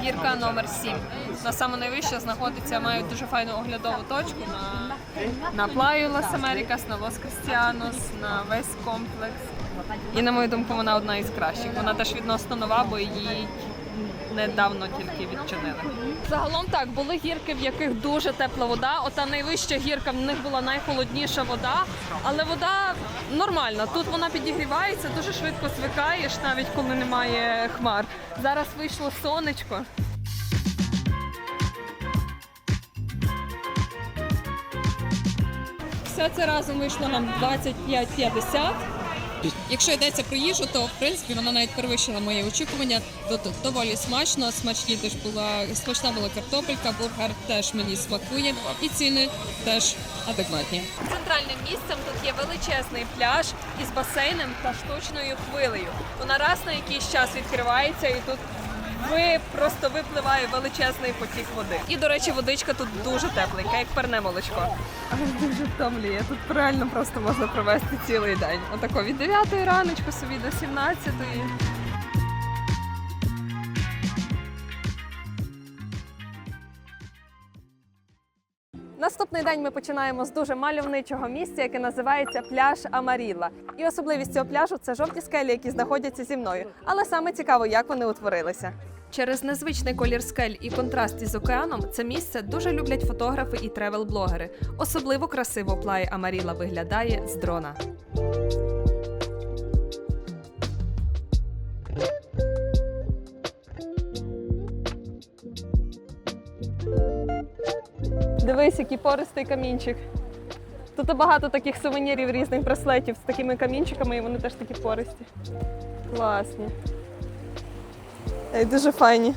Гірка номер 7. на саме найвище знаходиться, мають дуже файну оглядову точку на Плаю Лас Америкас, на Лос Кристіанос, на весь комплекс. І на мою думку, вона одна із кращих. Вона теж відносно нова, бо її недавно тільки відчинили. Загалом так, були гірки, в яких дуже тепла вода. Ота найвища гірка, в них була найхолодніша вода, але вода нормальна. Тут вона підігрівається, дуже швидко звикаєш, навіть коли немає хмар. Зараз вийшло сонечко. Все це разом вийшло нам 25,50. Якщо йдеться про їжу, то в принципі вона навіть перевищила мої очікування. Тут доволі смачно, смачна була картопелька, бургер теж мені смакує і ціни теж адекватні. Центральним місцем тут є величезний пляж із басейном та штучною хвилею. Вона раз на якийсь час відкривається і тут просто випливає величезний потік води. І, до речі, водичка тут дуже тепленька, як парне молочко. Але дуже втомлює. Тут реально просто можна провести цілий день. Отако від 9 раночку собі до 17. Наступний день ми починаємо з дуже мальовничого місця, яке називається пляж Амарілла. І особливість цього пляжу – це жовті скелі, які знаходяться зі мною. Але саме цікаво, як вони утворилися. Через незвичний колір скель і контраст із океаном це місце дуже люблять фотографи і тревел-блогери. Особливо красиво Плая Амарілла виглядає з дрона. Дивись, який пористий камінчик. Тут багато таких сувенірів, різних браслетів з такими камінчиками, і вони теж такі пористі. Класні. Дуже файні.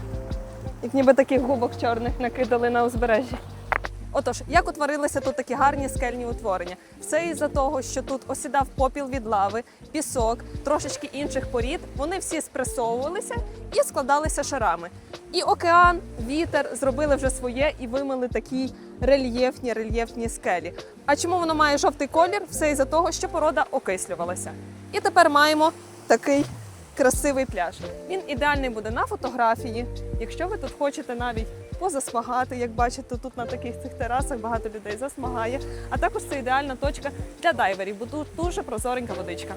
Як ніби таких губок чорних накидали на узбережжі. Отож, як утворилися тут такі гарні скельні утворення? Все із-за того, що тут осідав попіл від лави, пісок, трошечки інших порід. Вони всі спресовувалися і складалися шарами. І океан, вітер зробили вже своє і вимили такі рельєфні скелі. А чому воно має жовтий колір? Все із-за того, що порода окислювалася. І тепер маємо такий красивий пляж. Він ідеальний буде на фотографії, якщо ви тут хочете навіть позасмагати, як бачите, тут на таких цих терасах багато людей засмагає. А також це ідеальна точка для дайверів, бо тут дуже прозоренька водичка.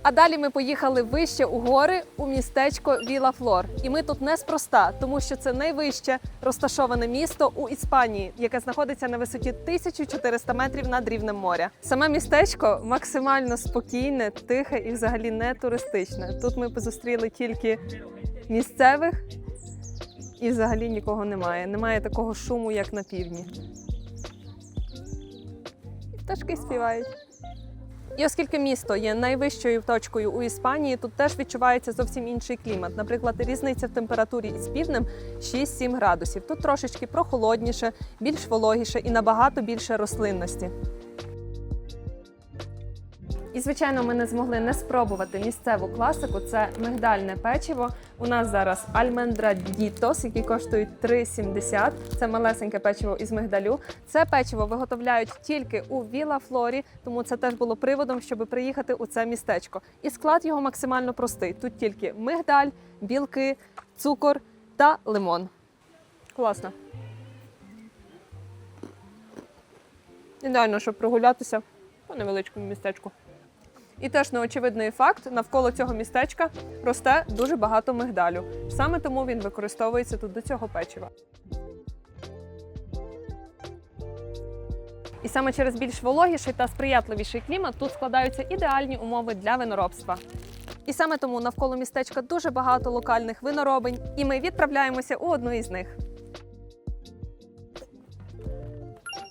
А далі ми поїхали вище у гори, у містечко Віла Флор. І ми тут неспроста, тому що це найвище розташоване місто у Іспанії, яке знаходиться на висоті 1400 метрів над рівнем моря. Саме містечко максимально спокійне, тихе і взагалі не туристичне. Тут ми зустріли тільки місцевих і взагалі нікого немає. Немає такого шуму, як на півдні. Пташки співають. І оскільки місто є найвищою точкою у Іспанії, тут теж відчувається зовсім інший клімат. Наприклад, різниця в температурі із півднем 6-7 градусів. Тут трошечки прохолодніше, більш вологіше і набагато більше рослинності. І, звичайно, ми не змогли не спробувати місцеву класику. Це мигдальне печиво. У нас зараз альмендрадітос, які коштують 3,70. Це малесеньке печиво із мигдалю. Це печиво виготовляють тільки у Віла Флорі, тому це теж було приводом, щоб приїхати у це містечко. І склад його максимально простий. Тут тільки мигдаль, білки, цукор та лимон. Класно. Ідеально, щоб прогулятися по невеличкому містечку. І теж неочевидний факт, навколо цього містечка росте дуже багато мигдалю. Саме тому він використовується тут до цього печива. І саме через більш вологіший та сприятливіший клімат тут складаються ідеальні умови для виноробства. І саме тому навколо містечка дуже багато локальних виноробень, і ми відправляємося у одну із них.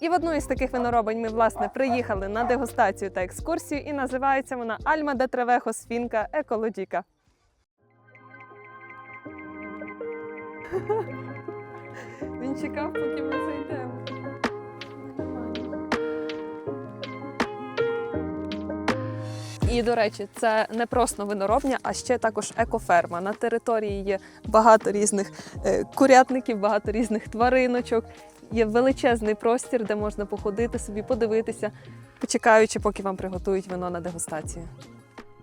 І в одну із таких виноробень ми, власне, приїхали на дегустацію та екскурсію, і називається вона Альма де Тревехос Фінка Еколодіка. Він чекав, поки ми зайдемо. І, до речі, це не просто виноробня, а ще також екоферма. На території є багато різних курятників, багато різних твариночок. Є величезний простір, де можна походити собі, подивитися, почекаючи, поки вам приготують вино на дегустацію.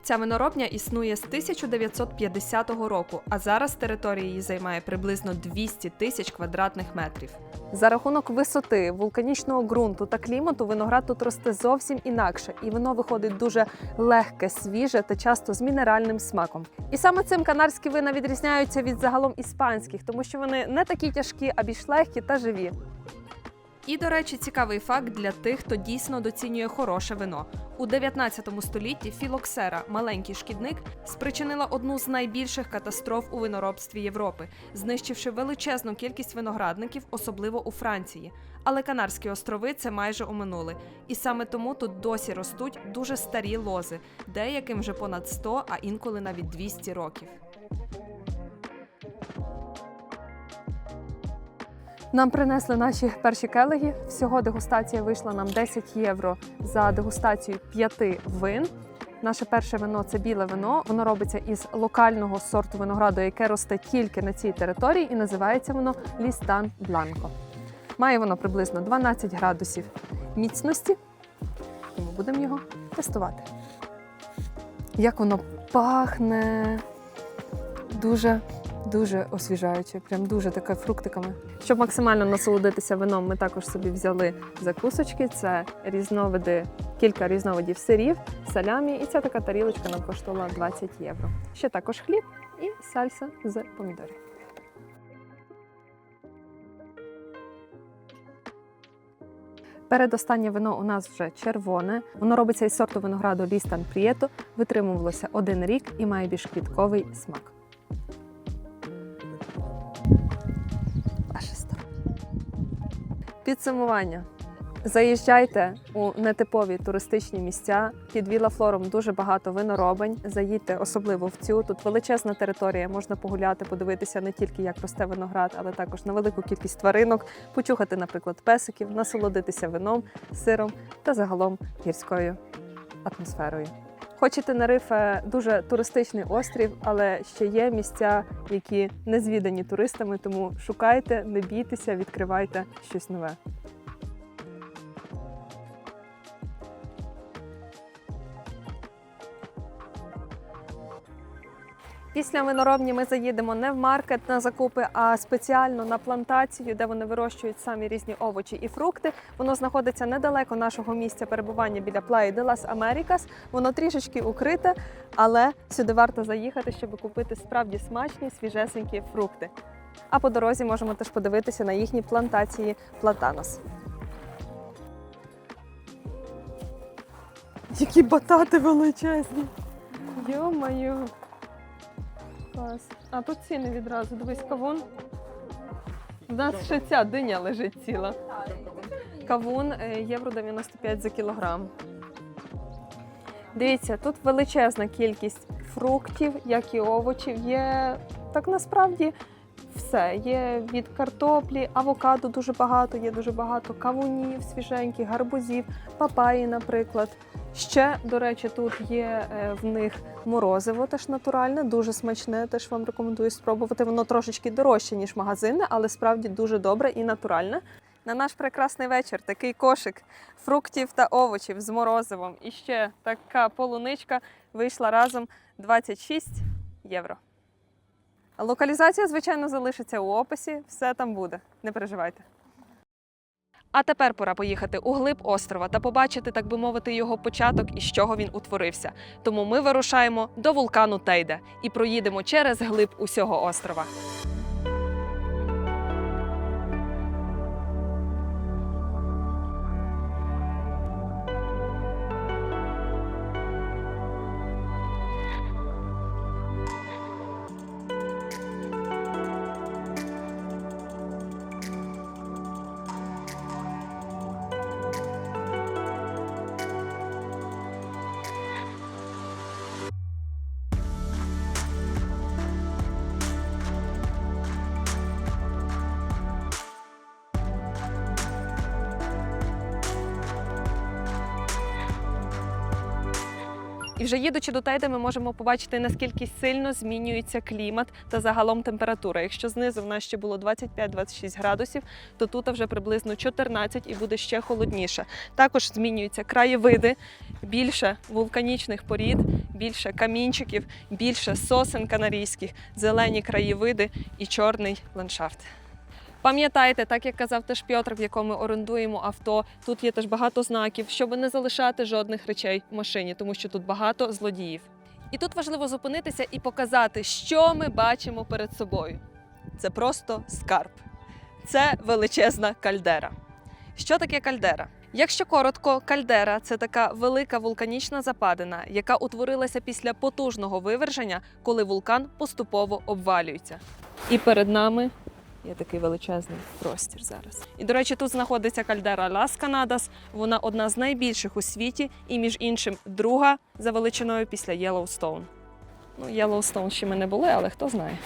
Ця виноробня існує з 1950 року, а зараз територія її займає приблизно 200 тисяч квадратних метрів. За рахунок висоти, вулканічного ґрунту та клімату виноград тут росте зовсім інакше, і вино виходить дуже легке, свіже та часто з мінеральним смаком. І саме цим канарські вина відрізняються від загалом іспанських, тому що вони не такі тяжкі, а більш легкі та живі. І, до речі, цікавий факт для тих, хто дійсно доцінює хороше вино. У 19 столітті філоксера, маленький шкідник, спричинила одну з найбільших катастроф у виноробстві Європи, знищивши величезну кількість виноградників, особливо у Франції. Але Канарські острови це майже оминули. І саме тому тут досі ростуть дуже старі лози, деяким вже понад 100, а інколи навіть 200 років. Нам принесли наші перші келиги. Всього дегустація вийшла нам 10 євро за дегустацію 5 вин. Наше перше вино – це біле вино. Воно робиться із локального сорту винограду, яке росте тільки на цій території, і називається воно Лістан Бланко. Має воно приблизно 12 градусів міцності, тому будемо його тестувати. Як воно пахне! Дуже освіжаюче, прям дуже таке фруктиками. Щоб максимально насолодитися вином, ми також собі взяли закусочки. Це кілька різновидів сирів, салямі, і ця така тарілочка нам коштувала 20 євро. Ще також хліб і сальса з помідорів. Передостаннє вино у нас вже червоне. Воно робиться із сорту винограду Лістан Прієто, витримувалося 1 рік і має більш квітковий смак. Підсумування. Заїжджайте у нетипові туристичні місця. Під Вілла Флором дуже багато виноробень. Заїдьте особливо в цю. Тут величезна територія, можна погуляти, подивитися не тільки, як росте виноград, але також на велику кількість тваринок, почухати, наприклад, песиків, насолодитися вином, сиром та загалом гірською атмосферою. Хоч і Тенерифе дуже туристичний острів, але ще є місця, які не звідані туристами, тому шукайте, не бійтеся, відкривайте щось нове. Після виноробні ми заїдемо не в маркет на закупи, а спеціально на плантацію, де вони вирощують самі різні овочі і фрукти. Воно знаходиться недалеко нашого місця перебування біля Плаї де лас Америкас. Воно трішечки укрите, але сюди варто заїхати, щоб купити справді смачні, свіжесенькі фрукти. А по дорозі можемо теж подивитися на їхні плантації платанос. Які батати величезні! Йо-моє! Клас. А тут ціни відразу. Дивись, кавун. У нас ще ця диня лежить ціла. Кавун євро 95 за кілограм. Дивіться, тут величезна кількість фруктів, як і овочів. Є, так насправді, все. Є від картоплі, авокадо дуже багато, є дуже багато кавунів свіженьких, гарбузів, папаї, наприклад. Ще, до речі, тут є в них морозиво, теж натуральне, дуже смачне, теж вам рекомендую спробувати. Воно трошечки дорожче, ніж магазинне, але справді дуже добре і натуральне. На наш прекрасний вечір такий кошик фруктів та овочів з морозивом. І ще така полуничка вийшла разом 26 євро. Локалізація, звичайно, залишиться у описі, все там буде, не переживайте. А тепер пора поїхати у глиб острова та побачити, так би мовити, його початок і з чого він утворився. Тому ми вирушаємо до вулкану Тейде і проїдемо через глиб усього острова. І вже їдучи до Тейде, ми можемо побачити, наскільки сильно змінюється клімат та загалом температура. Якщо знизу в нас ще було 25-26 градусів, то тут вже приблизно 14 і буде ще холодніше. Також змінюються краєвиди, більше вулканічних порід, більше камінчиків, більше сосен канарійських, зелені краєвиди і чорний ландшафт. Пам'ятайте, так як казав теж Пьотр, в якому ми орендуємо авто, тут є теж багато знаків, щоб не залишати жодних речей в машині, тому що тут багато злодіїв. І тут важливо зупинитися і показати, що ми бачимо перед собою. Це просто скарб. Це величезна кальдера. Що таке кальдера? Якщо коротко, кальдера – це така велика вулканічна западина, яка утворилася після потужного виверження, коли вулкан поступово обвалюється. І перед нами є такий величезний простір зараз. І, до речі, тут знаходиться кальдера Лас Канадас. Вона одна з найбільших у світі і, між іншим, друга за величиною після Єллоустоун. Ну, Єллоустоун ще ми не були, але хто знає.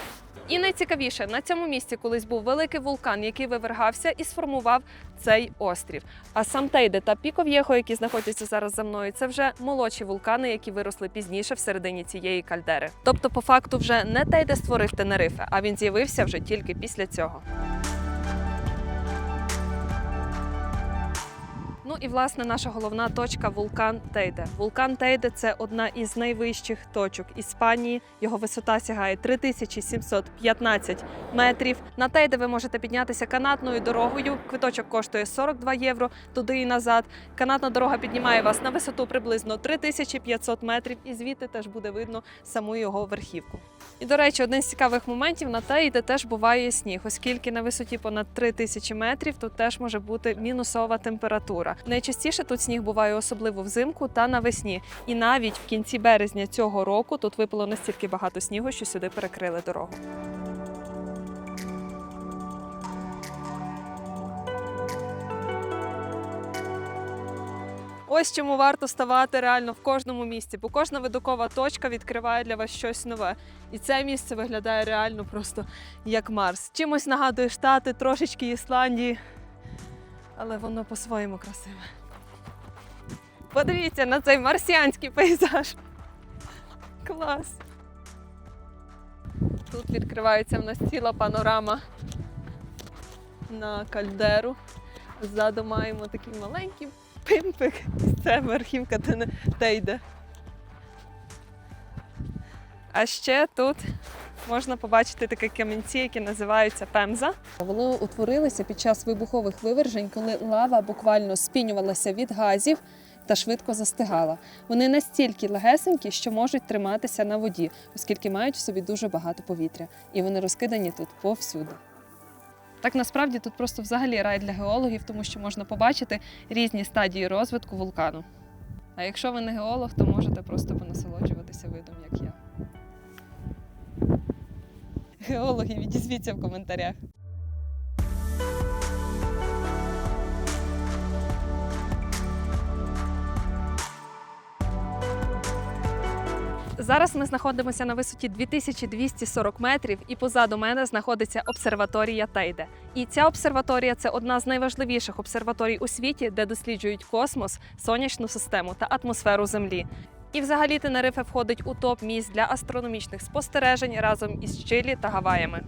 І найцікавіше, на цьому місці колись був великий вулкан, який вивергався і сформував цей острів. А сам Тейде та Піко-В'єхо, які знаходяться зараз за мною, це вже молодші вулкани, які виросли пізніше всередині цієї кальдери. Тобто, по факту, вже не Тейде створив Тенерифе, а він з'явився вже тільки після цього. Ну і, власне, наша головна точка – вулкан Тейде. Вулкан Тейде – це одна із найвищих точок Іспанії. Його висота сягає 3715 метрів. На Тейде ви можете піднятися канатною дорогою. Квиточок коштує 42 євро туди і назад. Канатна дорога піднімає вас на висоту приблизно 3500 метрів. І звідти теж буде видно саму його верхівку. І, до речі, один з цікавих моментів – на Тейде теж буває сніг, оскільки на висоті понад 3000 метрів тут теж може бути мінусова температура. Найчастіше тут сніг буває особливо взимку та навесні. І навіть в кінці березня цього року тут випало настільки багато снігу, що сюди перекрили дорогу. Ось чому варто ставати реально в кожному місці, бо кожна видокова точка відкриває для вас щось нове. І це місце виглядає реально просто як Марс. Чимось нагадує Штати, трошечки Ісландії, але воно по-своєму красиве. Подивіться на цей марсіанський пейзаж. Клас! Тут відкривається в нас ціла панорама на кальдеру. Ззаду маємо такий маленький пимпик. Це верхівка Тейде. А ще тут можна побачити такі камінці, які називаються пемза. Вони утворилися під час вибухових вивержень, коли лава буквально спінювалася від газів та швидко застигала. Вони настільки легесенькі, що можуть триматися на воді, оскільки мають в собі дуже багато повітря. І вони розкидані тут повсюди. Так насправді тут просто взагалі рай для геологів, тому що можна побачити різні стадії розвитку вулкану. А якщо ви не геолог, то можете просто понасолоджуватися видом, як я. Геологи, відізвіться в коментарях. Зараз ми знаходимося на висоті 2240 метрів і позаду мене знаходиться обсерваторія Тейде. І ця обсерваторія – це одна з найважливіших обсерваторій у світі, де досліджують космос, сонячну систему та атмосферу Землі. І взагалі Тенерифе входить у топ місць для астрономічних спостережень разом із Чилі та Гаваями.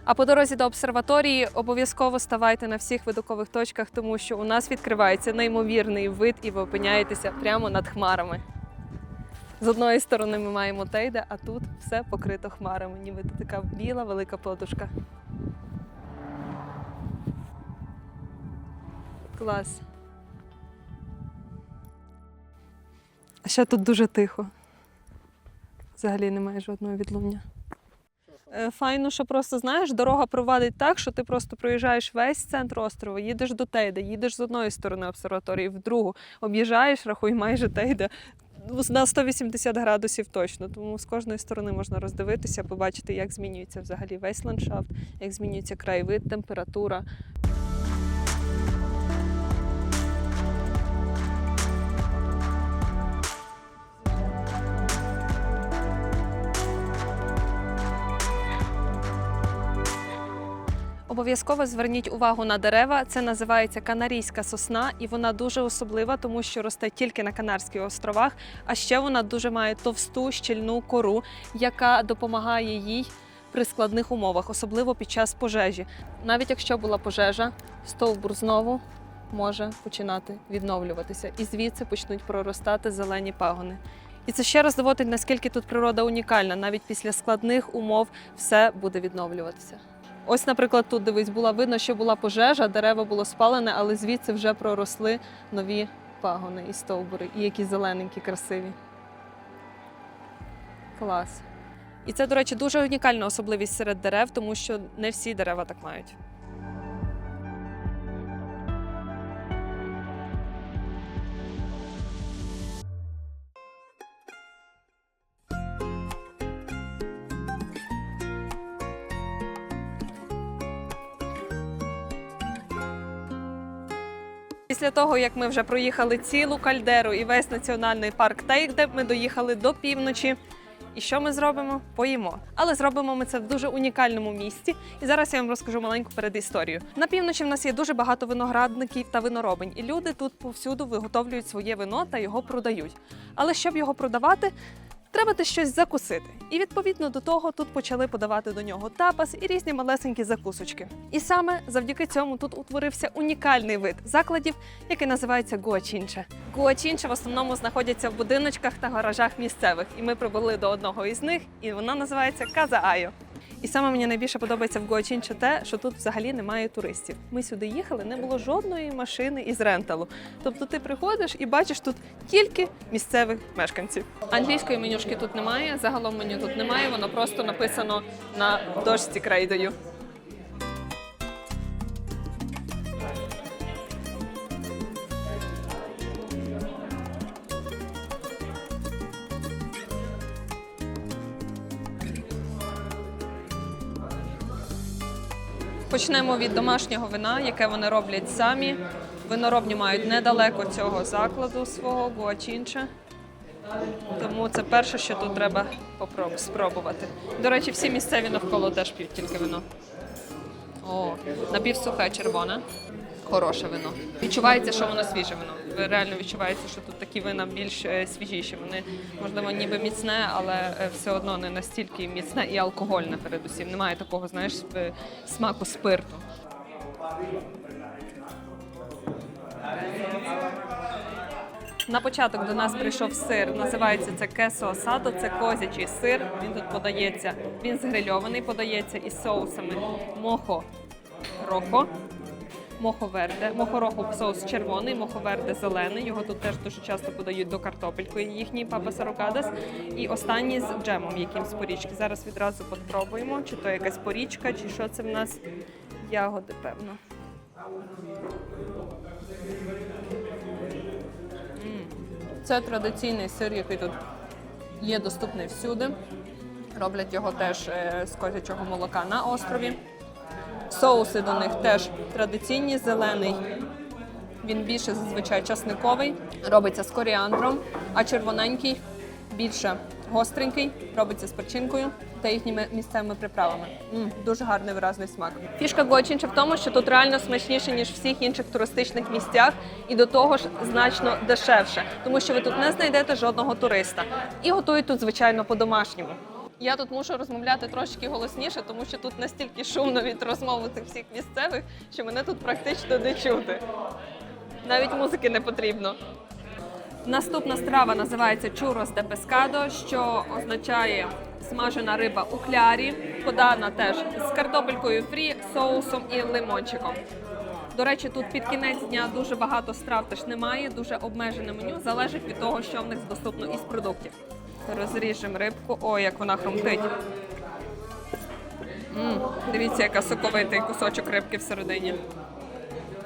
А по дорозі до обсерваторії обов'язково ставайте на всіх видокових точках, тому що у нас відкривається неймовірний вид і ви опиняєтеся прямо над хмарами. З одної сторони ми маємо Тейде, а тут все покрито хмарами, ніби це така біла велика подушка. Клас. А ще тут дуже тихо. Взагалі немає жодного відлуння. Файно, що просто, знаєш, дорога провадить так, що ти просто проїжджаєш весь центр острова, їдеш до Тейде, їдеш з одної сторони обсерваторії в другу, об'їжджаєш, рахуй, майже Тейде. На 180 градусів точно, тому з кожної сторони можна роздивитися, побачити, як змінюється взагалі весь ландшафт, як змінюється краєвид, температура. Обов'язково зверніть увагу на дерева. Це називається канарійська сосна, і вона дуже особлива, тому що росте тільки на Канарських островах. А ще вона дуже має товсту щільну кору, яка допомагає їй при складних умовах, особливо під час пожежі. Навіть якщо була пожежа, стовбур знову може починати відновлюватися. І звідси почнуть проростати зелені пагони. І це ще раз доводить, наскільки тут природа унікальна. Навіть після складних умов все буде відновлюватися. Ось, наприклад, тут, дивись, було видно, що була пожежа, дерево було спалене, але звідси вже проросли нові пагони і стовбури, і які зелененькі, красиві. Клас. І це, до речі, дуже унікальна особливість серед дерев, тому що не всі дерева так мають. Після того, як ми вже проїхали цілу кальдеру і весь національний парк Тейкде, ми доїхали до півночі. І що ми зробимо? Поїмо. Але зробимо ми це в дуже унікальному місці. І зараз я вам розкажу маленьку передісторію. На півночі в нас є дуже багато виноградників та виноробень. І люди тут повсюду виготовлюють своє вино та його продають. Але щоб його продавати, треба десь щось закусити. І відповідно до того тут почали подавати до нього тапас і різні малесенькі закусочки. І саме завдяки цьому тут утворився унікальний вид закладів, який називається гуачінче. Гуачінче в основному знаходяться в будиночках та гаражах місцевих. І ми прибули до одного із них, і вона називається Каза Айо. І саме мені найбільше подобається в Гуачінче те, що тут взагалі немає туристів. Ми сюди їхали, не було жодної машини із ренталу. Тобто ти приходиш і бачиш тут тільки місцевих мешканців. Англійської менюшки тут немає, загалом меню тут немає, воно просто написано на дошці крейдою. Почнемо від домашнього вина, яке вони роблять самі. Виноробні мають недалеко цього закладу свого, Гуачінче. Тому це перше, що тут треба спробувати. До речі, всі місцеві навколо теж п'ють тільки вино. О, напівсухе червоне. Хороше вино. Відчувається, що воно свіже вино. Ви реально відчуваєте, що тут такі вина більш свіжіші. Вони, можливо, ніби міцне, але все одно не настільки міцне і алкогольне передусім. Немає такого, знаєш, смаку спирту. На початок до нас прийшов сир, називається це кесо асадо, це козячий сир. Він тут подається, він згрильований, подається із соусами мохо-рохо. Мохо-верде. Мохо-рохо соус червоний, мохо-верде зелений. Його тут теж дуже часто подають до картопелькою їхній папас арокадос. І останній з джемом якимсь порічки. Зараз відразу попробуємо, чи то якась порічка, чи що це в нас. Ягоди, певно. Це традиційний сир, який тут є доступний всюди. Роблять його теж з козячого молока на острові. Соуси до них теж традиційні, зелений. Він більше зазвичай часниковий, робиться з коріандром, а червоненький більше гостренький, робиться з перчинкою та їхніми місцевими приправами. Дуже гарний виразний смак. Фішка Гуачінче в тому, що тут реально смачніше, ніж в всіх інших туристичних місцях, і до того ж значно дешевше, тому що ви тут не знайдете жодного туриста. І готують тут, звичайно, по-домашньому. Я тут мушу розмовляти трошки голосніше, тому що тут настільки шумно від розмови цих всіх місцевих, що мене тут практично не чути. Навіть музики не потрібно. Наступна страва називається чурос де пескадо, що означає смажена риба у клярі, подана теж з картопелькою фрі, соусом і лимончиком. До речі, тут під кінець дня дуже багато страв теж немає, дуже обмежене меню, залежить від того, що в них доступно із продуктів. Розріжемо рибку. О, як вона хрумтить. Дивіться, яка соковитий кусочок рибки всередині.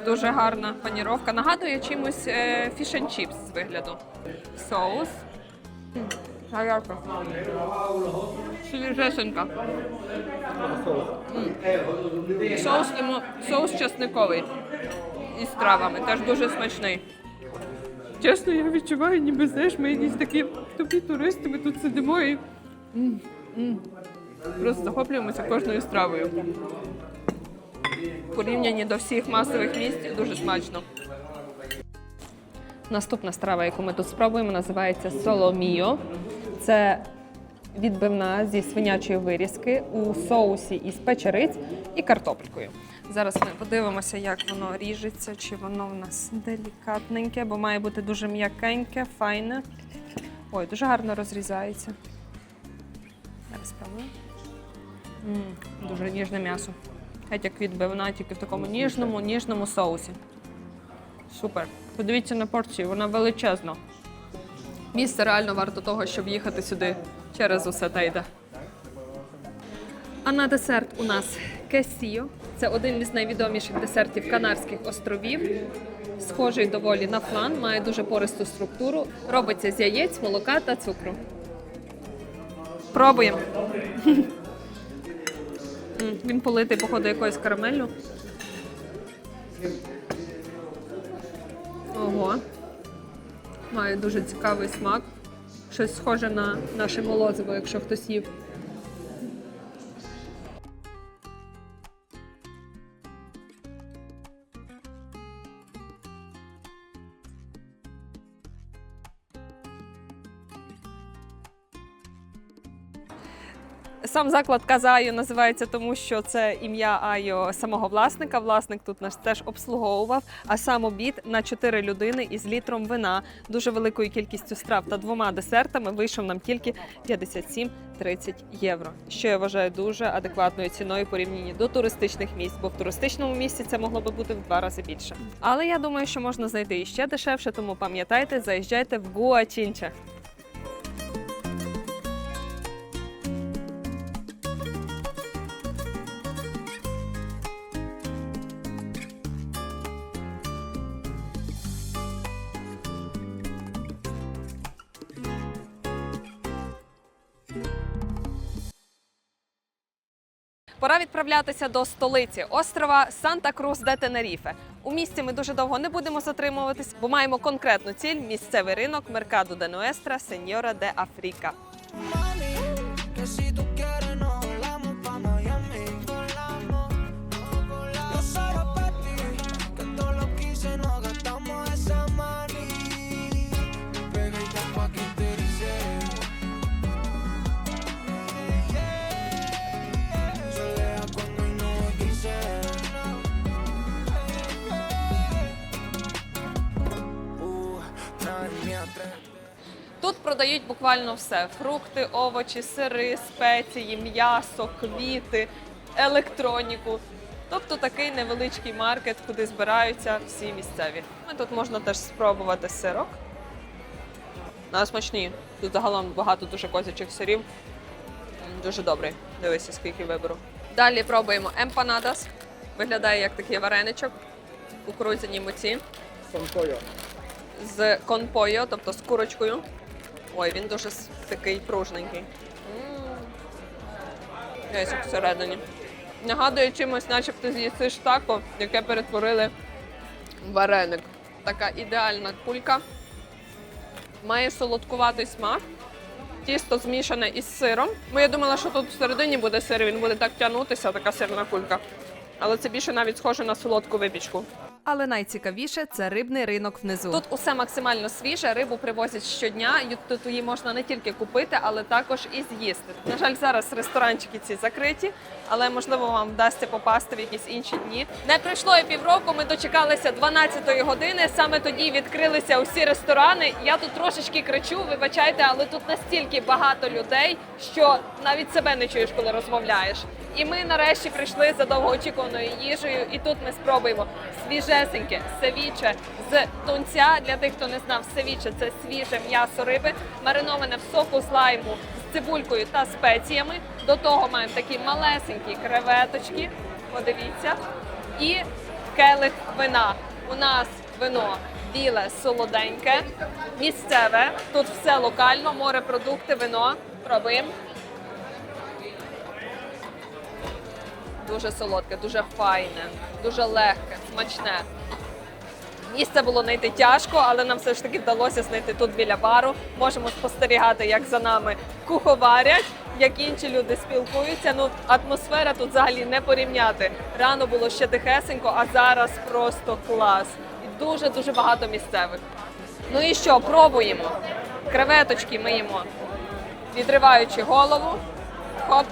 Дуже гарна паніровка. Нагадує чимось fish and chips з вигляду. Соус. Гаряча. Свіжесенька. Соус чесниковий. Із травами. Теж дуже смачний. Чесно, я відчуваю, ніби, знаєш, ми якісь такі тупі туристи, ми тут сидимо і просто захоплюємося кожною стравою. в порівнянні до всіх масових місць дуже смачно. Наступна страва, яку ми тут спробуємо, називається соломіо. Це відбивна зі свинячої вирізки у соусі із печериць і картопелькою. Зараз ми подивимося, як воно ріжеться, чи воно в нас делікатненьке, бо має бути дуже м'якеньке, файне. Ой, дуже гарно розрізається. Зараз спробую. Дуже ніжне м'ясо. Геть як відбивна, тільки в такому ніжному соусі. Супер. Подивіться на порцію, вона величезна. Місце реально варто того, щоб їхати сюди через усе те йде. А на десерт у нас кесіо. Це один із найвідоміших десертів Канарських островів. Схожий доволі на флан, має дуже пористу структуру. Робиться з яєць, молока та цукру. Пробуємо. Він политий, походу, якоюсь карамеллю. Ого. Має дуже цікавий смак. Щось схоже на наше молозиво, якщо хтось їв. Сам заклад Каза Айо називається тому, що це ім'я Айо самого власника. Власник тут нас теж обслуговував, а сам обід на 4 людини із літром вина, дуже великою кількістю страв та 2 десертами вийшов нам тільки 57-30 євро, що я вважаю дуже адекватною ціною порівняно до туристичних місць, бо в туристичному місці це могло би бути в 2 рази більше. Але я думаю, що можна знайти і ще дешевше, тому пам'ятайте, заїжджайте в Гуачинча. Пора відправлятися до столиці острова Санта-Крус-де-Тенеріфе. У місті ми дуже довго не будемо затримуватись, бо маємо конкретну ціль – місцевий ринок Mercado de Nuestra Señora de Africa. Тут продають буквально все – фрукти, овочі, сири, спеції, м'ясо, квіти, електроніку. Тобто такий невеличкий маркет, куди збираються всі місцеві. Тут можна теж спробувати сирок. Смачні. Тут загалом багато дуже козячих сирів. Дуже добрий. Дивися, скільки виберу. Далі пробуємо емпанадас. Виглядає як такий вареничок. Кукурудзяні муці. З конпойо, тобто з курочкою. Ой, він дуже такий пружненький. Ось як всередині. Нагадує чимось, начебто з'їсиш тако, яке перетворили в вареник. Така ідеальна кулька. Має солодкуватий смак. Тісто змішане із сиром. Я думала, що тут всередині буде сир, він буде так тягнутися, така сирна кулька. Але це більше навіть схоже на солодку випічку. Але найцікавіше – це рибний ринок внизу. Тут усе максимально свіже, рибу привозять щодня, тут її можна не тільки купити, але також і з'їсти. На жаль, зараз ресторанчики ці закриті, але можливо вам вдасться попасти в якісь інші дні. Не пройшло і півроку, ми дочекалися 12-ї години, саме тоді відкрилися усі ресторани. Я тут трошечки кричу, вибачайте, але тут настільки багато людей, що навіть себе не чуєш, коли розмовляєш. І ми нарешті прийшли за довгоочікуваною їжею, і тут ми спробуємо свіжесеньке севіче з тунця. Для тих, хто не знав, севіче – це свіже м'ясо риби, мариноване в соку з лайму з цибулькою та спеціями. До того маємо такі малесенькі креветочки, подивіться, і келих вина. У нас вино біле, солоденьке, місцеве, тут все локально, морепродукти, вино. Пробуємо. Дуже солодке, дуже файне, дуже легке, смачне. Місце було знайти тяжко, але нам все ж таки вдалося знайти тут біля бару. Можемо спостерігати, як за нами куховарять. як інші люди спілкуються. Ну, атмосфера тут взагалі не порівняти. Рано було ще тихесенько, а зараз просто клас. І дуже-дуже багато місцевих. Ну і що, пробуємо. Креветочки ми їмо, відриваючи голову. Хоп.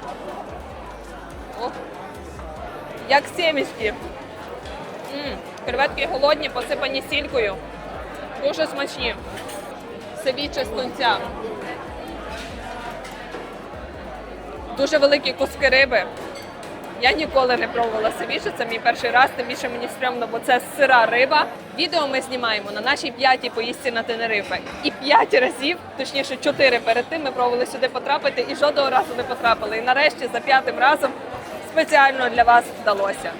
О. Як сімечки. Креветки голодні, посипані сількою. Дуже смачні. Севіче з тунця. Дуже великі куски риби. Я ніколи не пробувала севіче, це мій перший раз, тим більше мені стрьомно, бо це сира риба. Відео ми знімаємо на нашій 5-й поїздці на Тенерифе. І 5 разів, точніше 4 перед тим, ми пробували сюди потрапити і жодного разу не потрапили. І нарешті за 5-м разом спеціально для вас вдалося.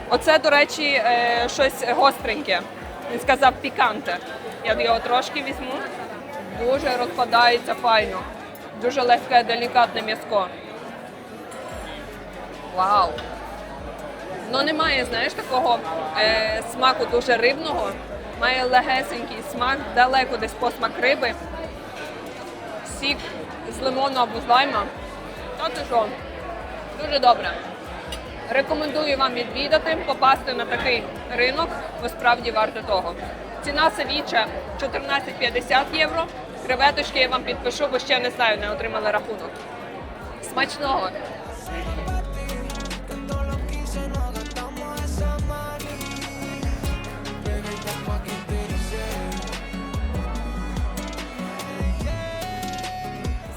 Оце, до речі, щось гостреньке. Він сказав піканте. Я його трошки візьму. Дуже розпадається файно. Дуже легке, делікатне м'яско. Вау! Ну немає, знаєш, такого смаку дуже рибного. Має легесенький смак, далеко десь посмак риби. Сік з лимону або з лайма. Та ти що? Дуже добре. Рекомендую вам відвідати, попасти на такий ринок, бо справді варте того. Ціна севіче 14,50 євро. Креветочки я вам підпишу, бо ще не знаю, не отримали рахунок. Смачного!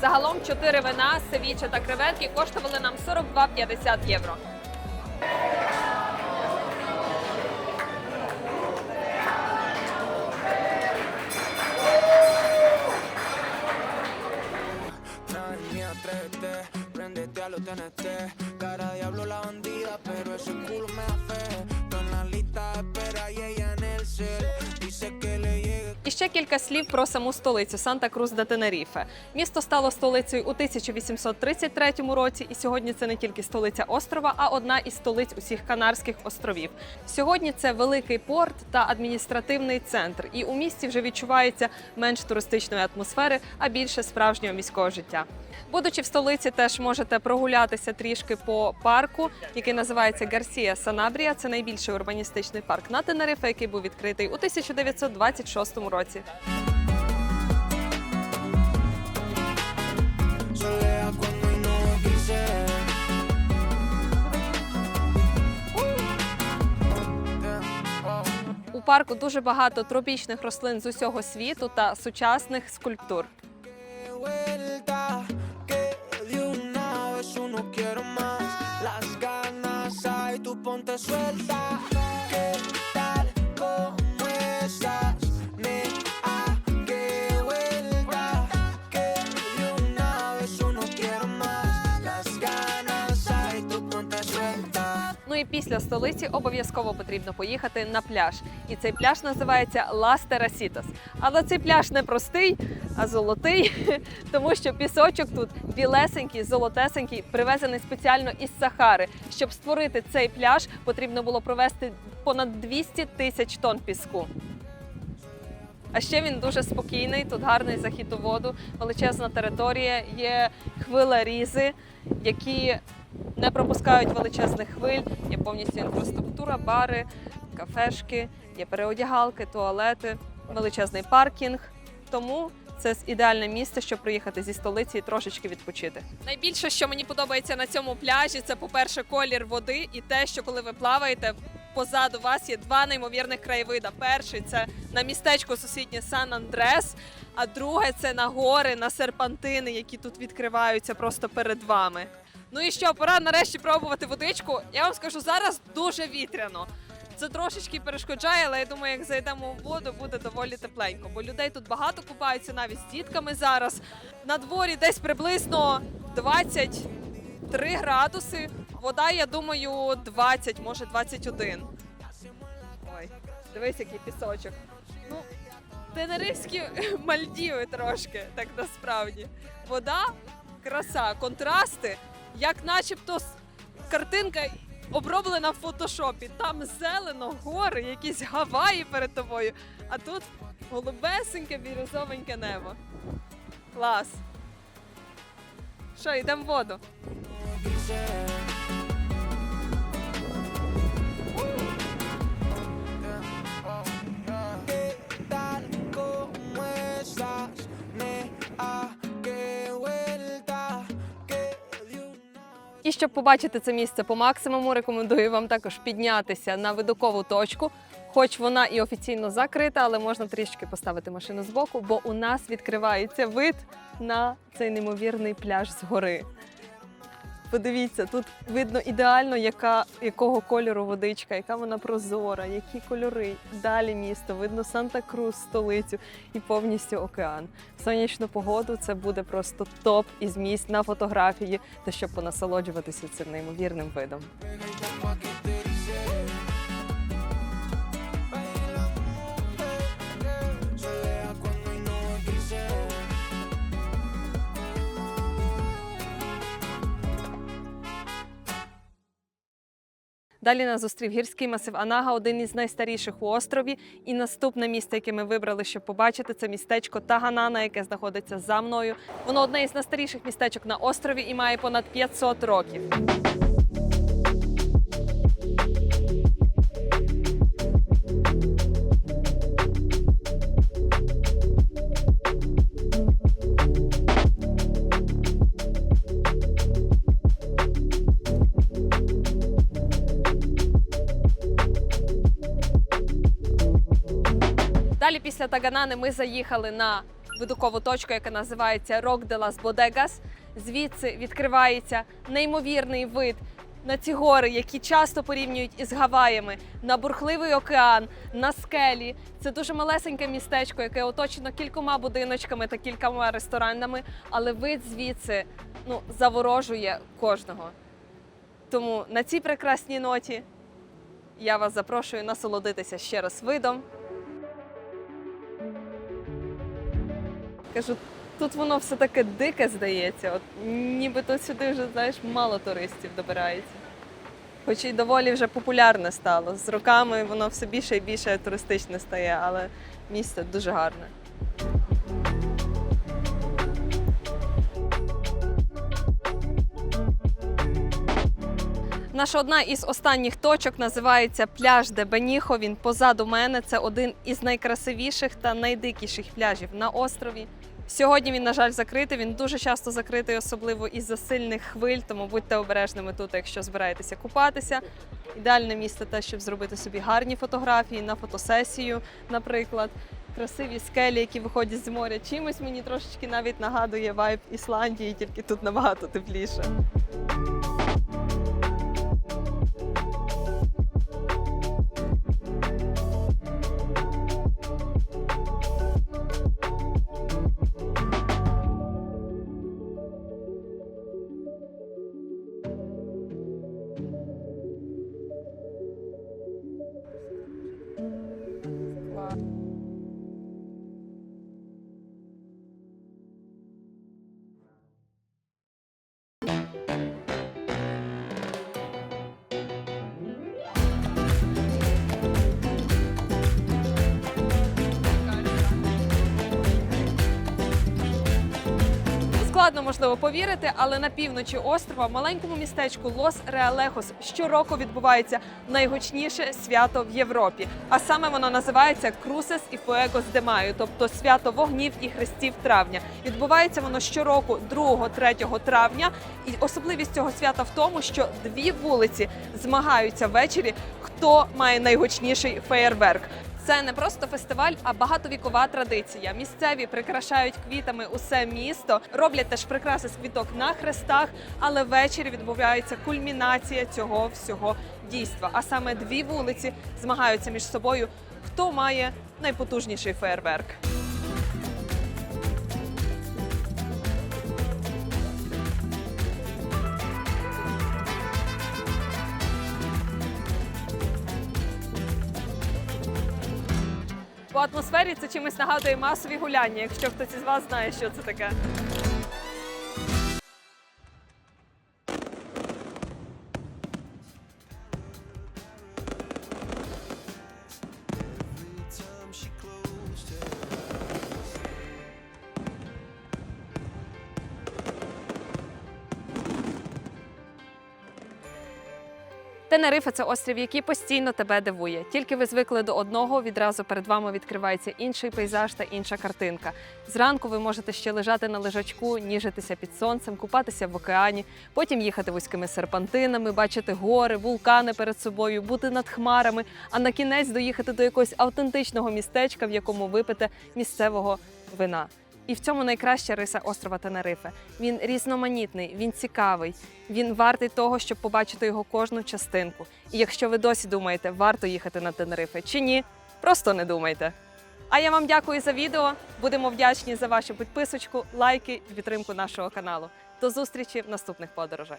Загалом 4 вина, севіче та креветки коштували нам 42,50 євро. І ще кілька слів про саму столицю Санта-Крус-де-Тенеріфе. Місто стало столицею у 1833 році, і сьогодні це не тільки столиця острова, а одна із столиць усіх Канарських островів. Сьогодні це великий порт та адміністративний центр, і у місті вже відчувається менш туристичної атмосфери, а більше справжнього міського життя. Будучи в столиці, теж можете прогулятися трішки по парку, який називається Гарсія Санабрія. Це найбільший урбаністичний парк на Тенерифе, який був відкритий у 1926 році. У парку дуже багато тропічних рослин з усього світу та сучасних скульптур. Ну і після столиці обов'язково потрібно поїхати на пляж. І цей пляж називається Лас Терасітас. Але цей пляж не простий, а золотий, тому що пісочок тут білесенький, золотесенький, привезений спеціально із Сахари. Щоб створити цей пляж, потрібно було провести понад 200 тисяч тонн піску. А ще він дуже спокійний, тут гарний захід у воду, величезна територія, є хвилерізи, які не пропускають величезних хвиль, є повністю інфраструктура, бари, кафешки, є переодягалки, туалети, величезний паркінг. Тому це ідеальне місце, щоб приїхати зі столиці і трошечки відпочити. Найбільше, що мені подобається на цьому пляжі, це, по-перше, колір води і те, що коли ви плаваєте, позаду вас є два неймовірних краєвида. Перший – це на містечко сусіднє Сан-Андрес, а друге – це на гори, на серпантини, які тут відкриваються просто перед вами. Ну і що, пора нарешті пробувати водичку. Я вам скажу, зараз дуже вітряно. Це трошечки перешкоджає, але я думаю, як зайдемо в воду, буде доволі тепленько. Бо людей тут багато купаються, навіть з дітками зараз. На дворі десь приблизно 23 градуси. Вода, я думаю, 20, може 21. Ой, дивись, який пісочок. Ну, тенерифські Мальдіви трошки, так насправді. Вода, краса, контрасти, як начебто картинка оброблена в фотошопі. Там зелено, гори, якісь Гаваї перед тобою, а тут голубесеньке, бірюзовеньке небо. Клас! Що, йдемо в воду? І щоб побачити це місце по максимуму, рекомендую вам також піднятися на видокову точку. Хоч вона і офіційно закрита, але можна трішки поставити машину збоку, бо у нас відкривається вид на цей неймовірний пляж згори. Подивіться, тут видно ідеально, якого кольору водичка, яка вона прозора, які кольори. Далі місто, видно Санта-Крус, столицю і повністю океан. В сонячну погоду це буде просто топ із місць на фотографії, та щоб понасолоджуватися цим неймовірним видом. Далі нас зустрів гірський масив Анага, один із найстаріших у острові. І наступне місце, яке ми вибрали, щоб побачити, це містечко Таганана, яке знаходиться за мною. Воно одне із найстаріших містечок на острові і має понад 500 років. Далі після Таганани ми заїхали на видокову точку, яка називається Рок де лас Бодегас. Звідси відкривається неймовірний вид на ці гори, які часто порівнюють із Гаваями, на бурхливий океан, на скелі. Це дуже малесеньке містечко, яке оточено кількома будиночками та кількома ресторанами, але вид звідси заворожує кожного. Тому на цій прекрасній ноті я вас запрошую насолодитися ще раз видом. Кажу, тут воно все таке дике, здається. От, ніби тут сюди вже, знаєш, мало туристів добирається. Хоч і доволі вже популярне стало. З роками воно все більше і більше туристичне стає, але місце дуже гарне. Наша одна із останніх точок називається пляж де Беніхо. Він позаду мене. Це один із найкрасивіших та найдикіших пляжів на острові. Сьогодні він, на жаль, закритий. Він дуже часто закритий, особливо із-за сильних хвиль, тому будьте обережними тут, якщо збираєтеся купатися. Ідеальне місце те, щоб зробити собі гарні фотографії на фотосесію, наприклад. Красиві скелі, які виходять з моря. Чимось мені трошечки навіть нагадує вайб Ісландії, тільки тут набагато тепліше. Складно, можливо, повірити, але на півночі острова, в маленькому містечку Лос-Реалехос, щороку відбувається найгучніше свято в Європі. А саме воно називається Крусес і Фуегос де Маю, тобто свято вогнів і хрестів травня. Відбувається воно щороку 2-3 травня. І особливість цього свята в тому, що дві вулиці змагаються ввечері, хто має найгучніший феєрверк. Це не просто фестиваль, а багатовікова традиція. Місцеві прикрашають квітами усе місто, роблять теж прикраси з квіток на хрестах, але ввечері відбувається кульмінація цього всього дійства. А саме дві вулиці змагаються між собою, хто має найпотужніший феєрверк. По атмосфері це чимось нагадує масові гуляння, якщо хтось із вас знає, що це таке. Тенерифе – це острів, який постійно тебе дивує. Тільки ви звикли до одного, відразу перед вами відкривається інший пейзаж та інша картинка. Зранку ви можете ще лежати на лежачку, ніжитися під сонцем, купатися в океані, потім їхати вузькими серпантинами, бачити гори, вулкани перед собою, бути над хмарами, а на кінець доїхати до якогось автентичного містечка, в якому випите місцевого вина. І в цьому найкраща риса острова Тенерифе. Він різноманітний, він цікавий, він вартий того, щоб побачити його кожну частинку. І якщо ви досі думаєте, варто їхати на Тенерифе чи ні, просто не думайте. А я вам дякую за відео. Будемо вдячні за вашу підписочку, лайки і підтримку нашого каналу. До зустрічі в наступних подорожах.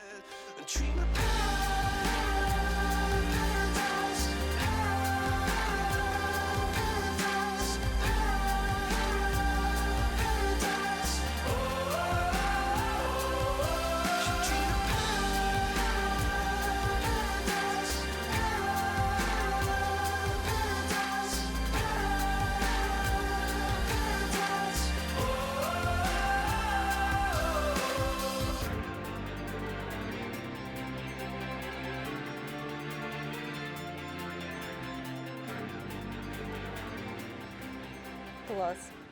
Клас.